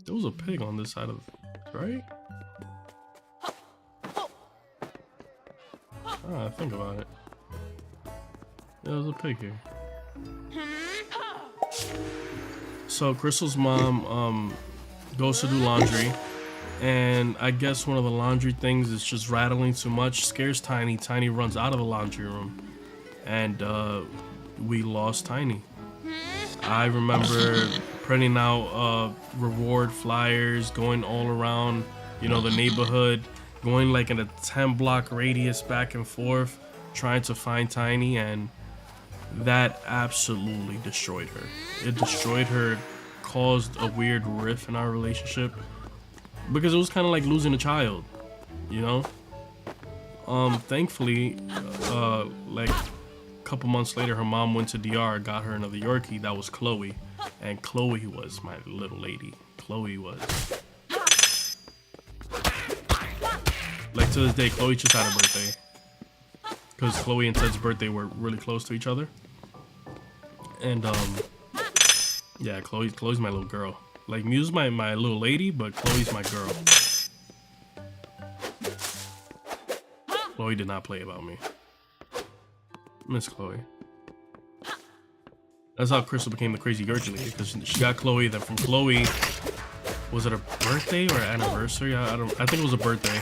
There was a pig on this side of the, right? I think about it. There was a pig here. So Crystal's mom goes to do laundry, and I guess one of the laundry things is just rattling too much, scares Tiny. Tiny runs out of the laundry room, and we lost Tiny. I remember printing out reward flyers, going all around, you know, the neighborhood, going like in a 10-block radius back and forth, trying to find Tiny, and that absolutely destroyed her. It destroyed her, caused a weird rift in our relationship, because it was kind of like losing a child, you know? Thankfully, like a couple months later, her mom went to DR, got her another Yorkie. That was Chloe, and Chloe was my little lady. Chloe was, like, to this day, Chloe just had a birthday, because Chloe and Ted's birthday were really close to each other. And yeah, Chloe's my little girl. Like, Mew's my little lady, but Chloe's my girl. Chloe did not play about me. Miss Chloe. That's how Crystal became the crazy Yorkie lady, because she got Chloe. Then from Chloe, was it a birthday or an anniversary? I think it was a birthday.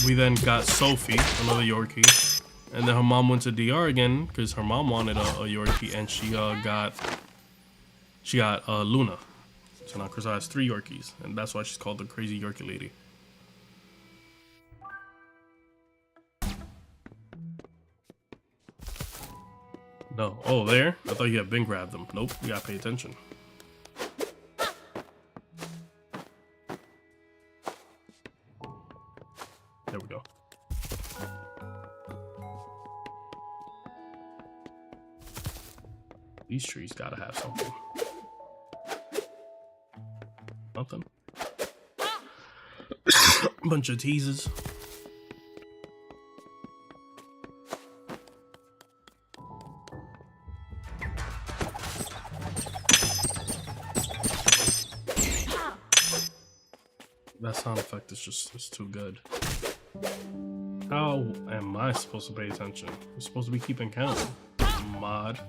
We then got Sophie, another Yorkie, and then her mom went to DR again because her mom wanted a Yorkie, and she got Luna. So now Crystal has 3 Yorkies, and that's why she's called the crazy Yorkie lady. No. Oh, there? I thought you had been grabbed them. Nope, you gotta pay attention. There we go. These trees gotta have something. Nothing. Bunch of teases. That sound effect is just, it's too good. How am I supposed to pay attention? I'm supposed to be keeping count. Mod.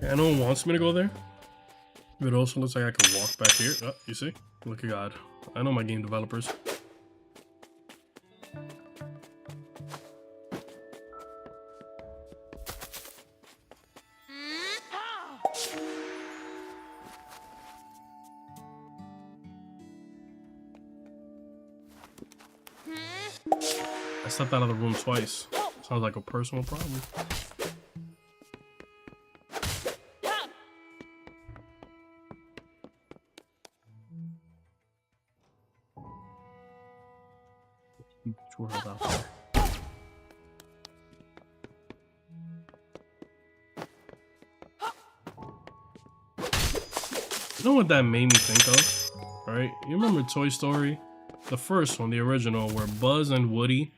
Yeah, no one wants me to go there. It also looks like I can walk back here. Oh, you see? Look at God. I know my game developers. I stepped out of the room twice. Sounds like a personal problem. Twirled out there. You know what that made me think of? Right? You remember Toy Story? The first one, the original, where Buzz and Woody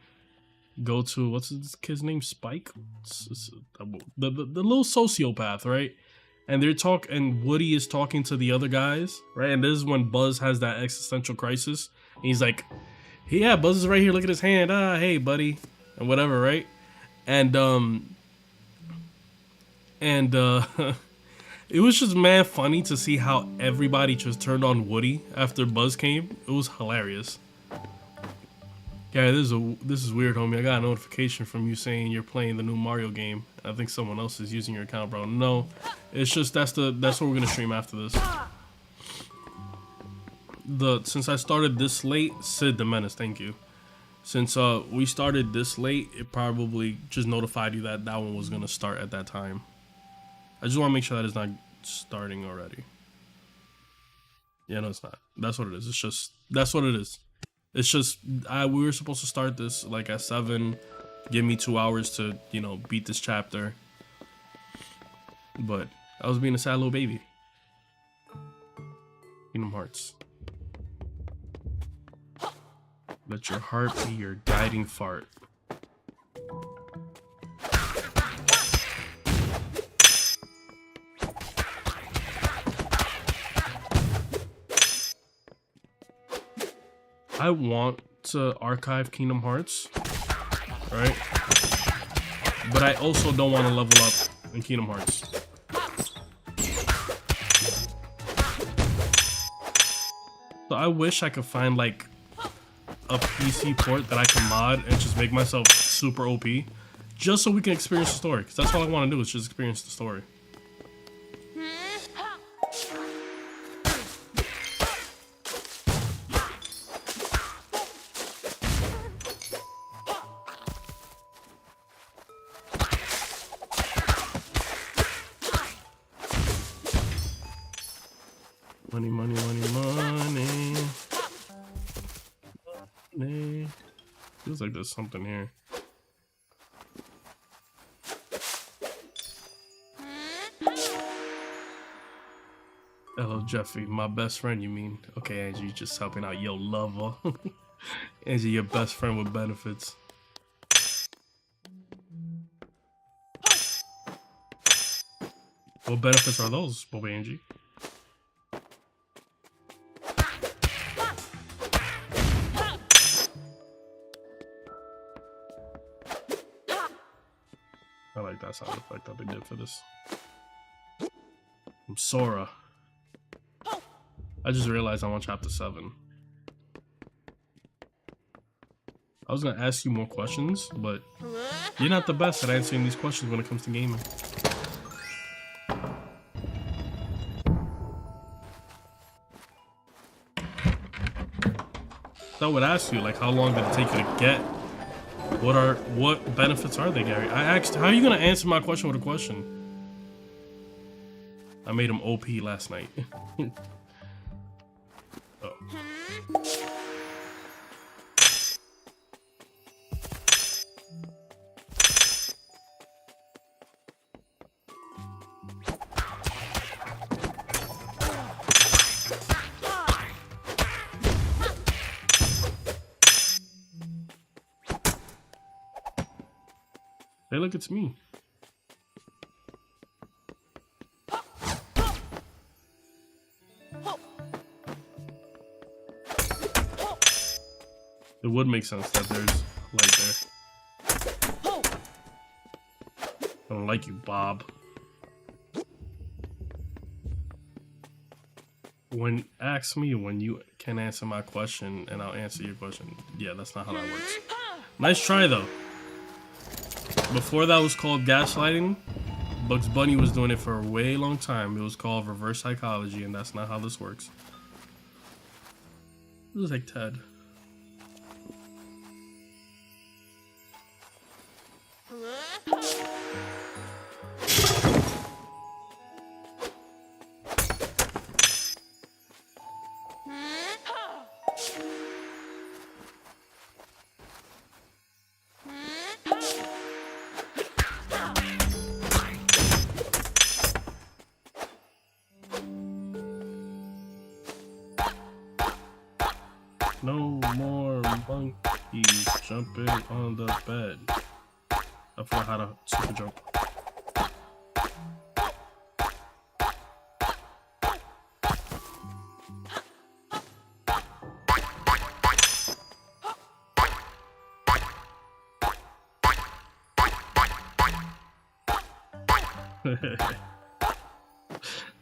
go to, what's this kid's name? Spike? The little sociopath, right? And and Woody is talking to the other guys, right? And this is when Buzz has that existential crisis. And he's like, yeah, Buzz is right here. Look at his hand. Ah, hey, buddy, and whatever, right? And it was just mad funny to see how everybody just turned on Woody after Buzz came. It was hilarious. Yeah, this is weird, homie. I got a notification from you saying you're playing the new Mario game. I think someone else is using your account, bro. No, it's just that's what we're gonna stream after this. Since I started this late, Sid the Menace, thank you. Since we started this late, it probably just notified you that that one was gonna start at that time. I just want to make sure that it's not starting already. Yeah, no, it's not. That's what it is. It's just that's what it is. It's just we were supposed to start this like at 7. Give me 2 hours to, you know, beat this chapter. But I was being a sad little baby. Kingdom Hearts. Let your heart be your guiding fart. I want to archive Kingdom Hearts, right? But I also don't want to level up in Kingdom Hearts. So I wish I could find like a PC port that I can mod and just make myself super OP, just so we can experience the story. Because that's all I want to do is just experience the story. Money, money, money, money. Money. Feels like there's something here. Hello, Jeffy. My best friend, you mean? Okay, Angie, just helping out your lover. Angie, your best friend with benefits. What benefits are those, Bobby Angie? I like that sound effect that they did for this. I'm Sora. I just realized I'm on chapter 7. I was gonna ask you more questions, but you're not the best at answering these questions when it comes to gaming. So I would ask you, like, how long did it take you to get? What benefits are they, Gary? I asked, how are you gonna answer my question with a question? I made him OP last night. Oh. Hey, look, it's me. It would make sense that there's light there. I don't like you, Bob. Ask me when you can answer my question and I'll answer your question. Yeah, that's not how that works. Nice try, though. Before that was called gaslighting, Bugs Bunny was doing it for a way long time. It was called reverse psychology, and that's not how this works. This is like Ted. No more monkeys jumping on the bed. I forgot how to super jump.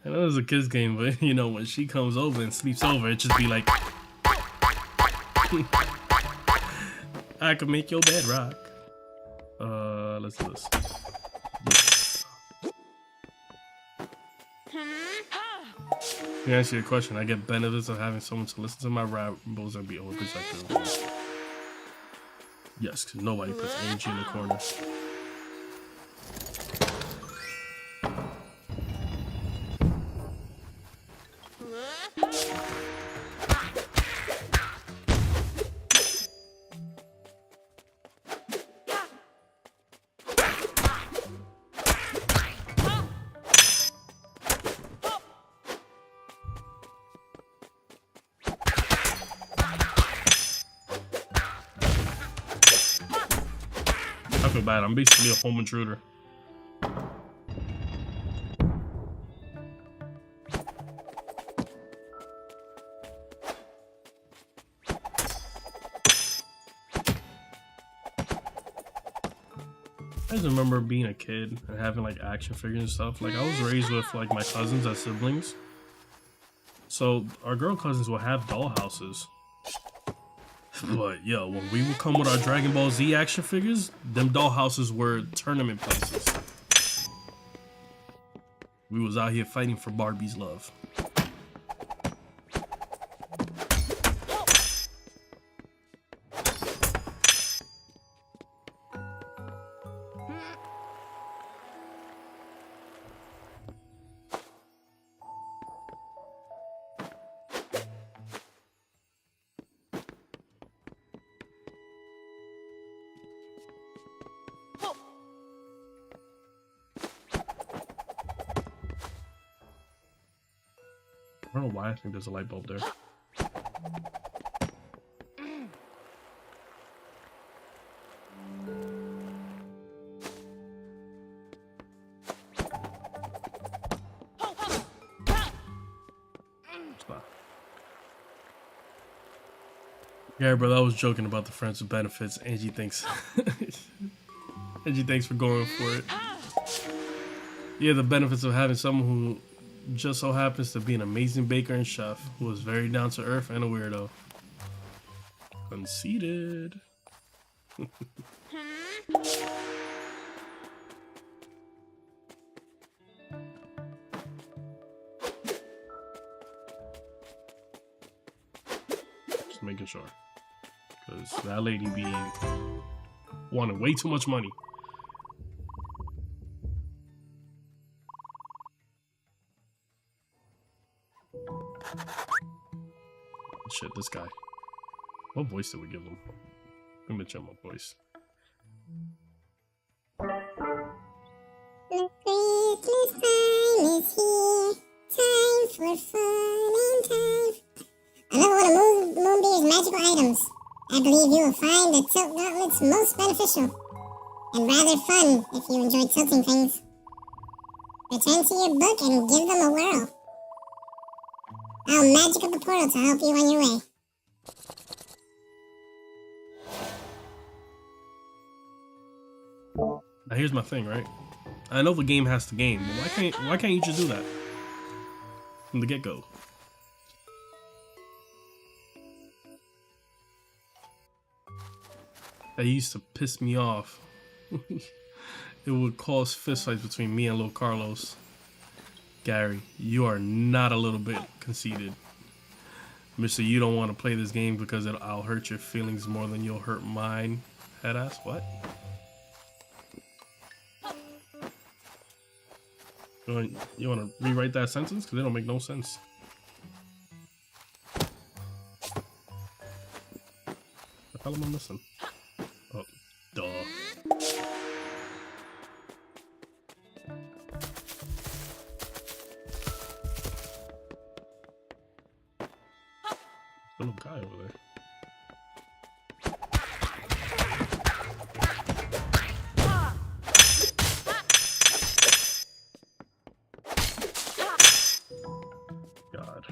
I know it's a kid's game, but you know, when she comes over and sleeps over, it just be like, I could make your bed rock. Let's do this. To answer your question, I get benefits of having someone to listen to my rambles and be overprotective. Yes, because nobody puts Angie in the corner. I feel bad. I'm basically a home intruder. I just remember being a kid and having like action figures and stuff. Like I was raised with like my cousins as siblings. So our girl cousins will have doll houses. But yo, when we would come with our Dragon Ball Z action figures, them doll houses were tournament places. We was out here fighting for Barbie's love. I don't know why I think there's a light bulb there. Yeah, bro, I was joking about the friends with benefits. Angie thinks. Angie, thanks for going for it. Yeah, the benefits of having someone who just so happens to be an amazing baker and chef who is very down to earth and a weirdo. Conceited. Just making sure. Because that lady be wanting way too much money. Shit, this guy. What voice did we give him? Let me check my voice. The Christmas time is here. Time for fun and time. Another one of Moonbeer's magical items. I believe you will find the tilt gauntlets most beneficial and rather fun if you enjoy tilting things. Return to your book and give them a whirl. I'll magic up a portal to help you on your way. Now here's my thing, right? I know the game has to game, but why can't you just do that from the get-go? That used to piss me off. It would cause fistfights between me and little Carlos. Gary, you are not a little bit conceited. Mister, you don't want to play this game because I'll hurt your feelings more than you'll hurt mine. Headass, what? You want to rewrite that sentence? Because it don't make no sense. What the hell am I missing? Oh, duh. There's a little guy over there. God.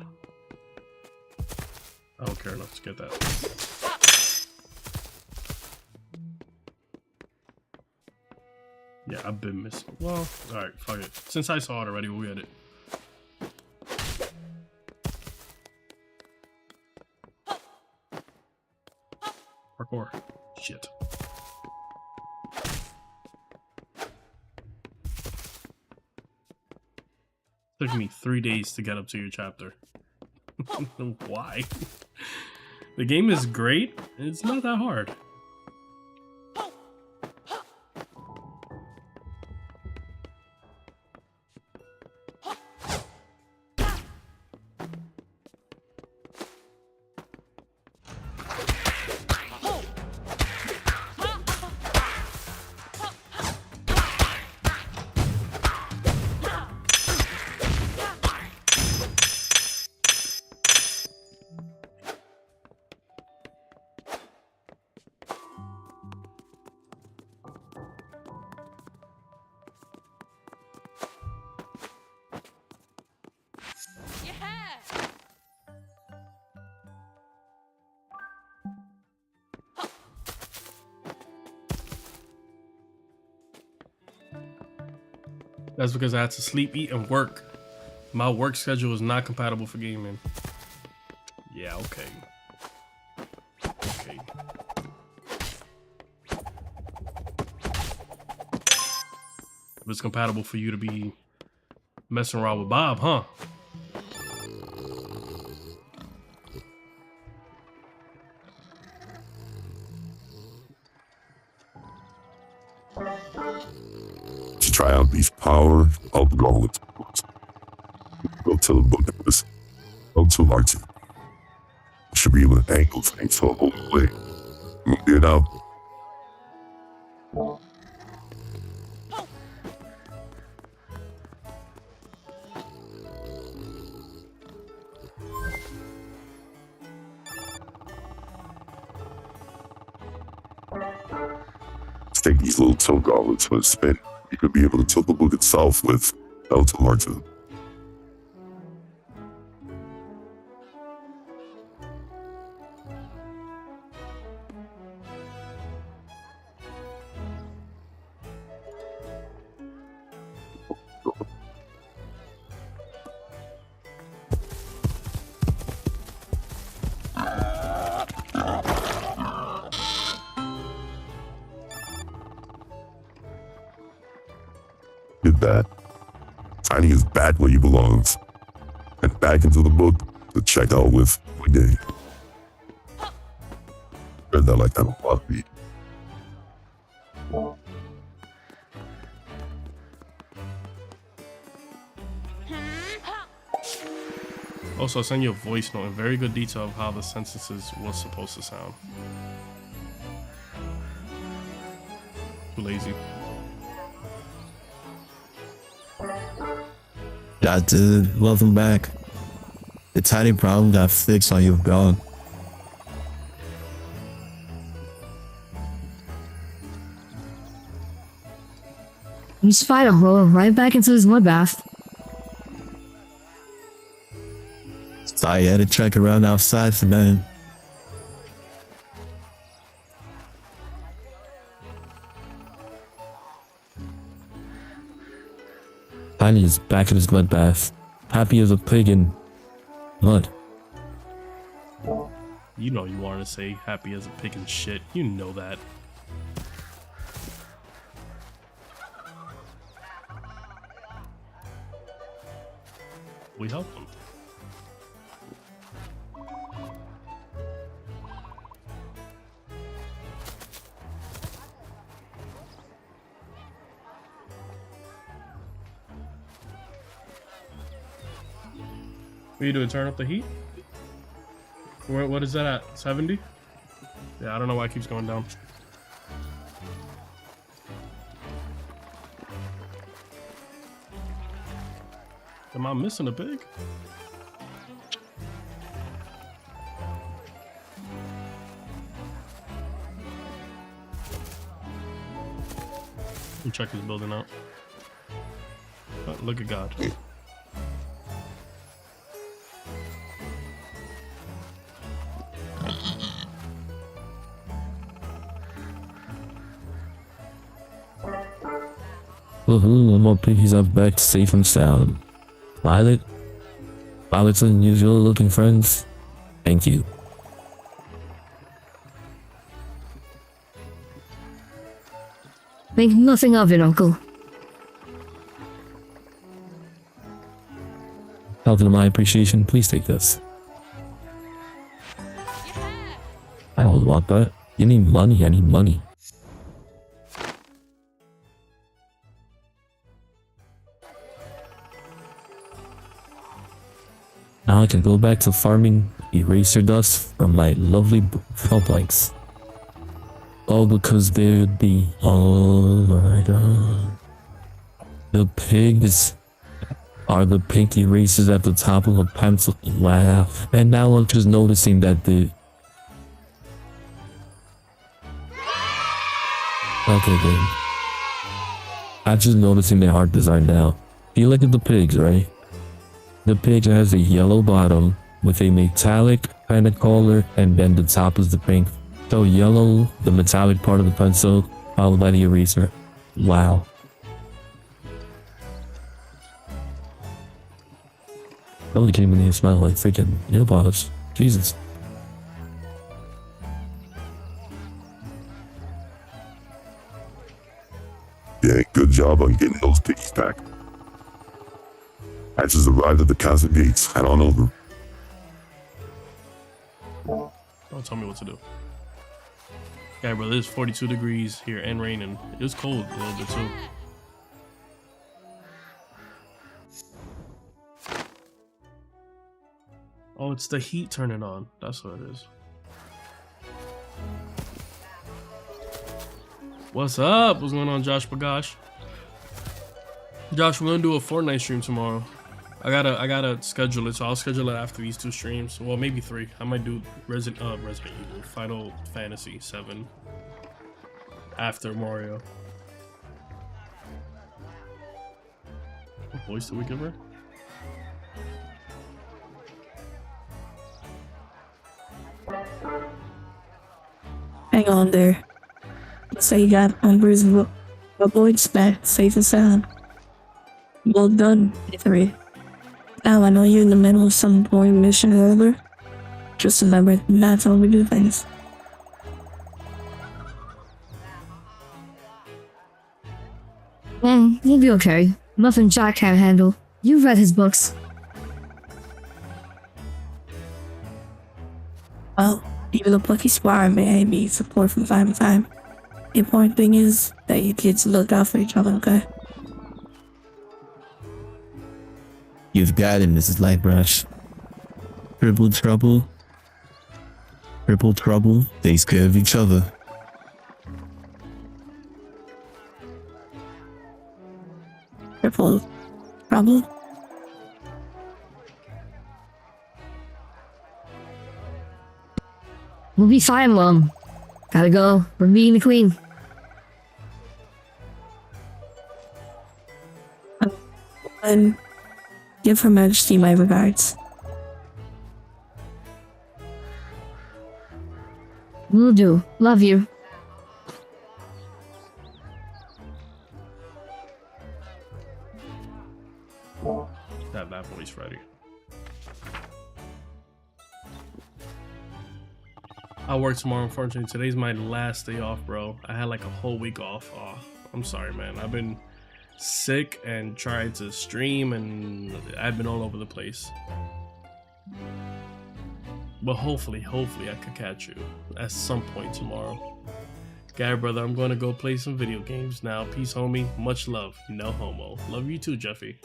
I don't care enough to get that. Yeah, I've been missing. Well, alright, fuck it. Since I saw it already, we'll get it. Parkour. Shit. Took me 3 days to get up to your chapter. Why? The game is great. It's not that hard. That's because I had to sleep, eat, and work. My work schedule is not compatible for gaming. Yeah, okay. Okay. But it's compatible for you to be messing around with Bob, huh? To try out these power, I'll go with go to the book and listen. Go to Martin. Should be able to angle things the whole way. Get out. Take these little toe gauntlets for a spin. You could be able to tilt the book itself with Delta Martin. Did that. Tiny is back where he belongs. And back into the book to check out with the game. Heard that like that a lot, beat. Also, I'll send you a voice note in very good detail of how the sentences was supposed to sound. Too lazy. Yeah, dude, welcome back. The tiny problem got fixed while you were gone. You spied him rolling right back into his mud bath. So I had to check around outside for that. Tiny is back in his mud bath, happy as a pig in mud. You know you wanted to say happy as a pig and shit. You know that. We helped him. What are you doing? Turn up the heat? What is that at? 70? Yeah, I don't know why it keeps going down. Am I missing a pig? Let me check his building out. Oh, look at God. Woohoo, more piggies are back safe and sound. Violet? Violet's unusual looking friends? Thank you. Think nothing of it, Uncle. Token of my appreciation, please take this. I don't want that. You need money, I need money. Now I can go back to farming eraser dust from my lovely felt blanks. All because there'd be, oh my god. The pigs are the pink erasers at the top of a pencil. Laugh. And now I'm just noticing that the... Okay, good. I'm just noticing their art design now. You look at the pigs, right? The pig has a yellow bottom with a metallic kind of color, and then the top is the pink. So yellow, the metallic part of the pencil, followed by the eraser. Wow. Only came in here smell like freaking nail polish. Jesus. Yeah, good job on getting those piggies back. I just arrived at the castle gates. Head on over. Don't tell me what to do. Yeah, bro, it's 42 degrees here and raining. It was cold a little bit too. Oh, it's the heat turning on. That's what it is. What's up? What's going on, Josh Bagosh? Josh, we're gonna do a Fortnite stream tomorrow. I gotta schedule it, so I'll schedule it after these 2 streams. Well, maybe 3. I might do Resident Evil, Final Fantasy 7 after Mario. What voice did we give her? Hang on there. So you got unbreezable voice back, safe and sound. Well done, E3. Now I know you're in the middle of some boring mission or other. Just remember, that's how we do things. You'll be okay. Nothing Jack can't handle. You've read his books. Well, even the Plucky Squire may need support from time to time. The important thing is that you kids look out for each other, okay? You've got it, Mrs. Lightbrush. Triple trouble. Triple trouble. Takes care of each other. Triple trouble? We'll be fine, Mom. Gotta go. We're meeting the Queen. And give Her Majesty my regards. Will do. Love you. Have that voice ready. I work tomorrow, unfortunately. Today's my last day off, bro. I had like a whole week off. Oh, I'm sorry, man. I've been sick and tried to stream, and I've been all over the place. But hopefully I could catch you at some point tomorrow. Guy, brother, I'm going to go play some video games now. Peace, homie. Much love. No homo. Love you too, Jeffy.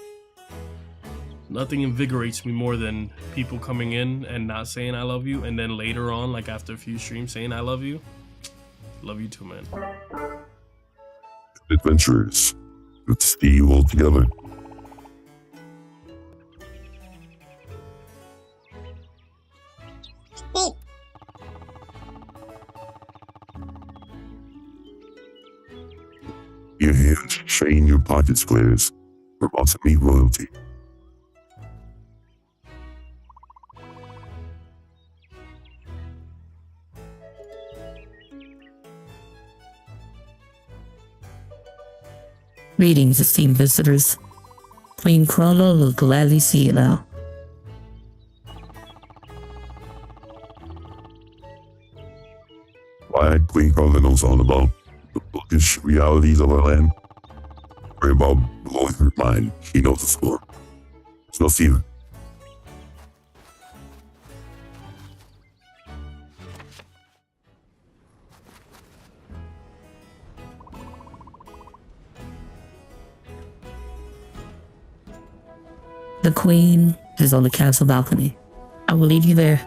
Nothing invigorates me more than people coming in and not saying I love you, and then later on, like after a few streams, saying I love you. Love you too, man. Adventurers. Good to see you all together. Hey, Your hands train your pocket squares. We're about to meet royalty. Greetings, esteemed visitors. Queen Chrono will gladly see you now. Why Queen Chrono knows all about the bookish realities of our land. Worry about blowing her mind. She knows the score. It's no fear. The queen is on the castle balcony. I will leave you there.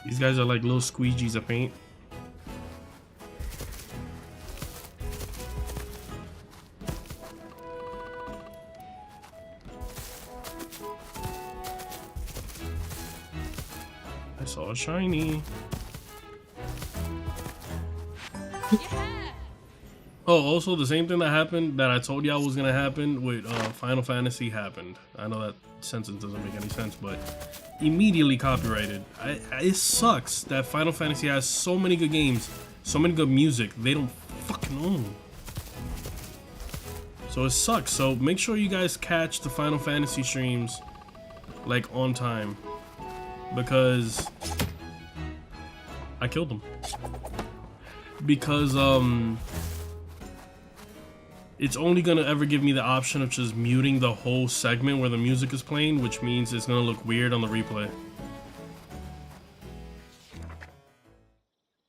These guys are like little squeegees of paint. I saw a shiny. Oh, also the same thing that happened that I told y'all was gonna happen with Final Fantasy happened. I know that sentence doesn't make any sense, but immediately copyrighted. It sucks that Final Fantasy has so many good games, so many good music, they don't fucking own. So it sucks. So make sure you guys catch the Final Fantasy streams like on time, because I killed them. Because it's only gonna ever give me the option of just muting the whole segment where the music is playing, which means it's gonna look weird on the replay.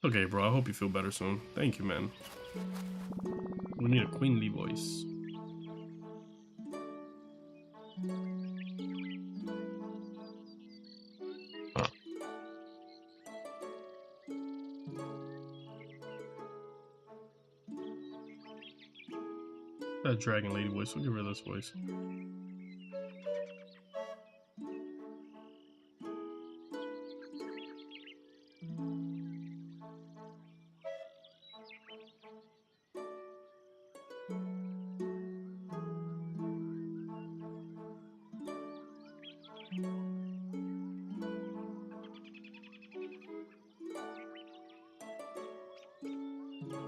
Okay, bro, I hope you feel better soon. Thank you, man. We need a queenly voice. That dragon lady voice, we'll give her this voice.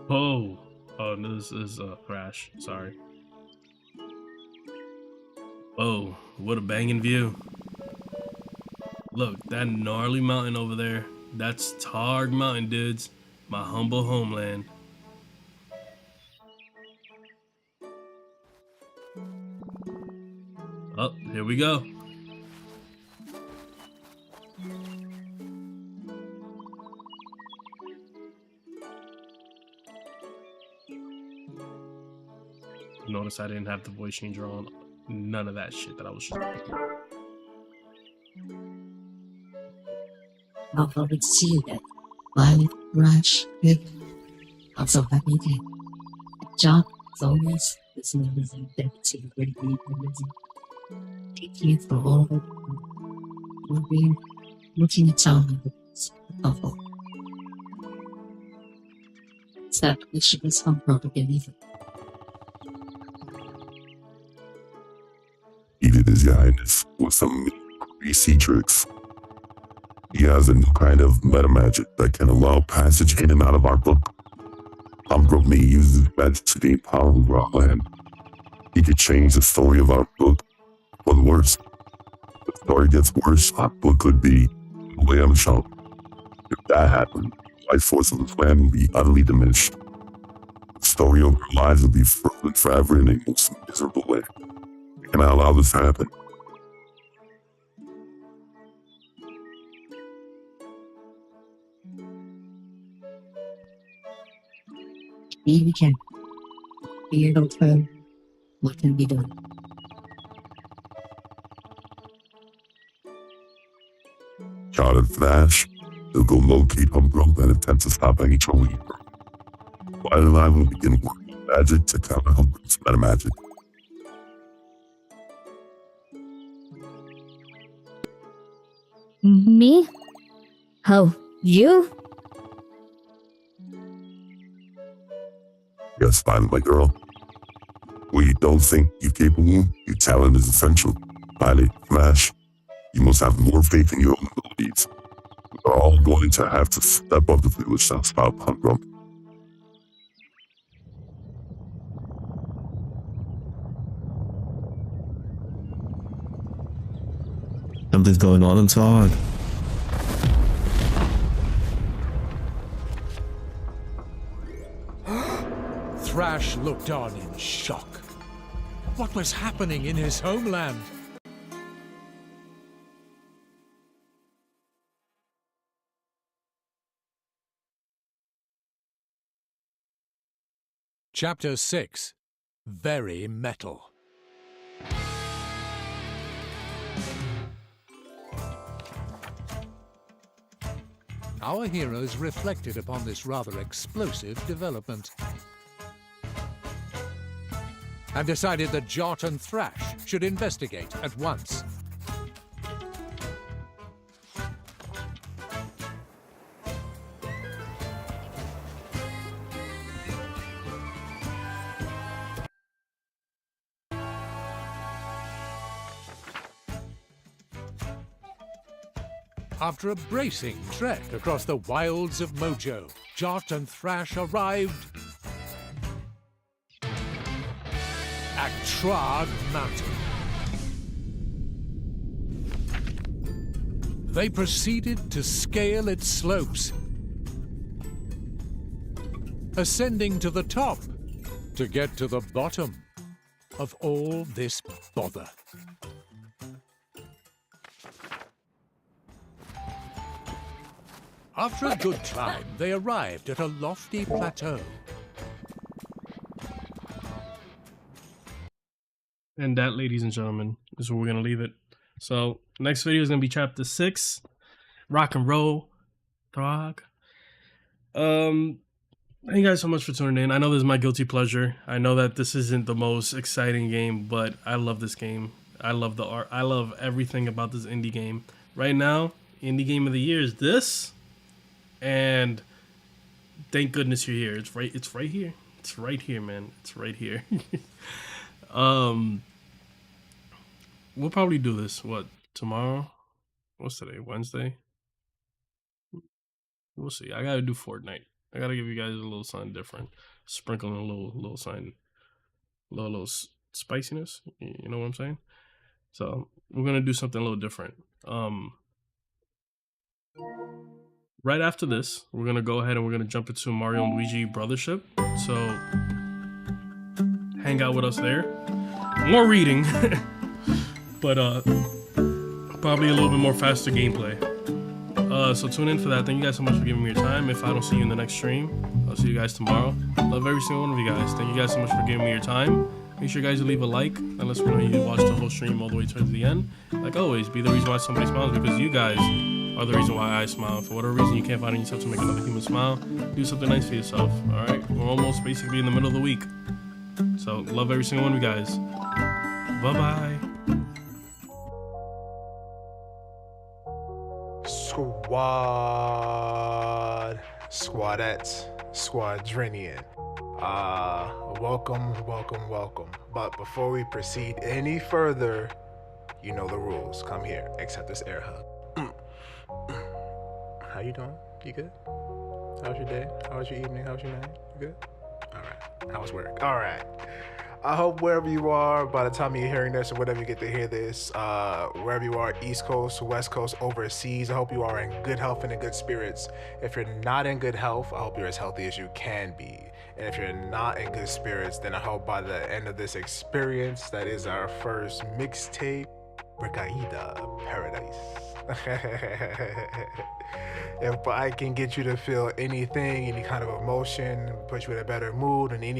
Oh, no, this is Crash. Sorry. Oh, what a banging view. Look, that gnarly mountain over there. That's Targ Mountain, dudes. My humble homeland. Oh, here we go. Notice I didn't have the voice changer on. None of that shit that I was trying to do. I'll probably see you then. Violet, Rush, Vic. I'm so happy to. Job, as always, this is amazing. Thank you to the great amazing. Thank you for all of it. We're being looking at some of it. That mission is unbroken either. Needed His Highness with some greasy tricks. He has a new kind of meta magic that can allow passage in and out of our book. Umbro may use his magic to gain power over our land. He could change the story of our book for the worse. If the story gets worse, our book could be the way I'm shown. If that happened, the life force of this land would be utterly diminished. The story of our lives would be frozen forever in a most miserable way. Can I allow this to happen? Maybe we can. Figure out what can be done. Shot and Flash, they'll go locate Umbro and attempt to stop any trouble here. While and I will begin working magic to counter Umbro's meta magic. Me? Oh, you? Yes, fine, my girl. We don't think you're capable. Your talent is essential. Violet, Flash, you must have more faith in your own abilities. We're all going to have to step up the village to stop Umbro. Something's going on inside. Thrash looked on in shock. What was happening in his homeland? Chapter 6. Very Metal. Our heroes reflected upon this rather explosive development and decided that Jot and Thrash should investigate at once. After a bracing trek across the wilds of Mojo, Jot and Thrash arrived at Trog Mountain. They proceeded to scale its slopes, ascending to the top to get to the bottom of all this bother. After a good climb, they arrived at a lofty plateau. And that, ladies and gentlemen, is where we're going to leave it. So, next video is going to be chapter 6, Rock and Roll, Throg. Thank you guys so much for tuning in. I know this is my guilty pleasure. I know that this isn't the most exciting game, but I love this game. I love the art. I love everything about this indie game. Right now, indie game of the year is this. And thank goodness you're here. It's right here. It's right here, man. It's right here. We'll probably do this, what, tomorrow? What's today? Wednesday? We'll see. I gotta do Fortnite. I gotta give you guys a little something different. Sprinkle in a little something. Little spiciness. You know what I'm saying? So we're gonna do something a little different. Right after this, we're going to go ahead and we're going to jump into Mario and Luigi Brothership. So, hang out with us there. More reading, but probably a little bit more faster gameplay. So tune in for that. Thank you guys so much for giving me your time. If I don't see you in the next stream, I'll see you guys tomorrow. Love every single one of you guys. Thank you guys so much for giving me your time. Make sure you guys leave a like and let us know you watch the whole stream all the way towards the end. Like always, be the reason why somebody smiles, because you guys are the reason why I smile. For whatever reason you can't find yourself to make another human smile, do something nice for yourself. Alright? We're almost basically in the middle of the week. So love every single one of you guys. Bye bye. Squad, Squadettes, Squadrinian. Welcome. But before we proceed any further, you know the rules. Come here, accept this air hug. How you doing? You good? How's your day? How's your evening? How's your night? You good? Alright. How's work? Alright. I hope wherever you are, by the time you're hearing this or whatever you get to hear this, wherever you are, East Coast, West Coast, overseas, I hope you are in good health and in good spirits. If you're not in good health, I hope you're as healthy as you can be. And if you're not in good spirits, then I hope by the end of this experience, that is our first mixtape, Recaída Paradise. If I can get you to feel anything, any kind of emotion, put you in a better mood, and any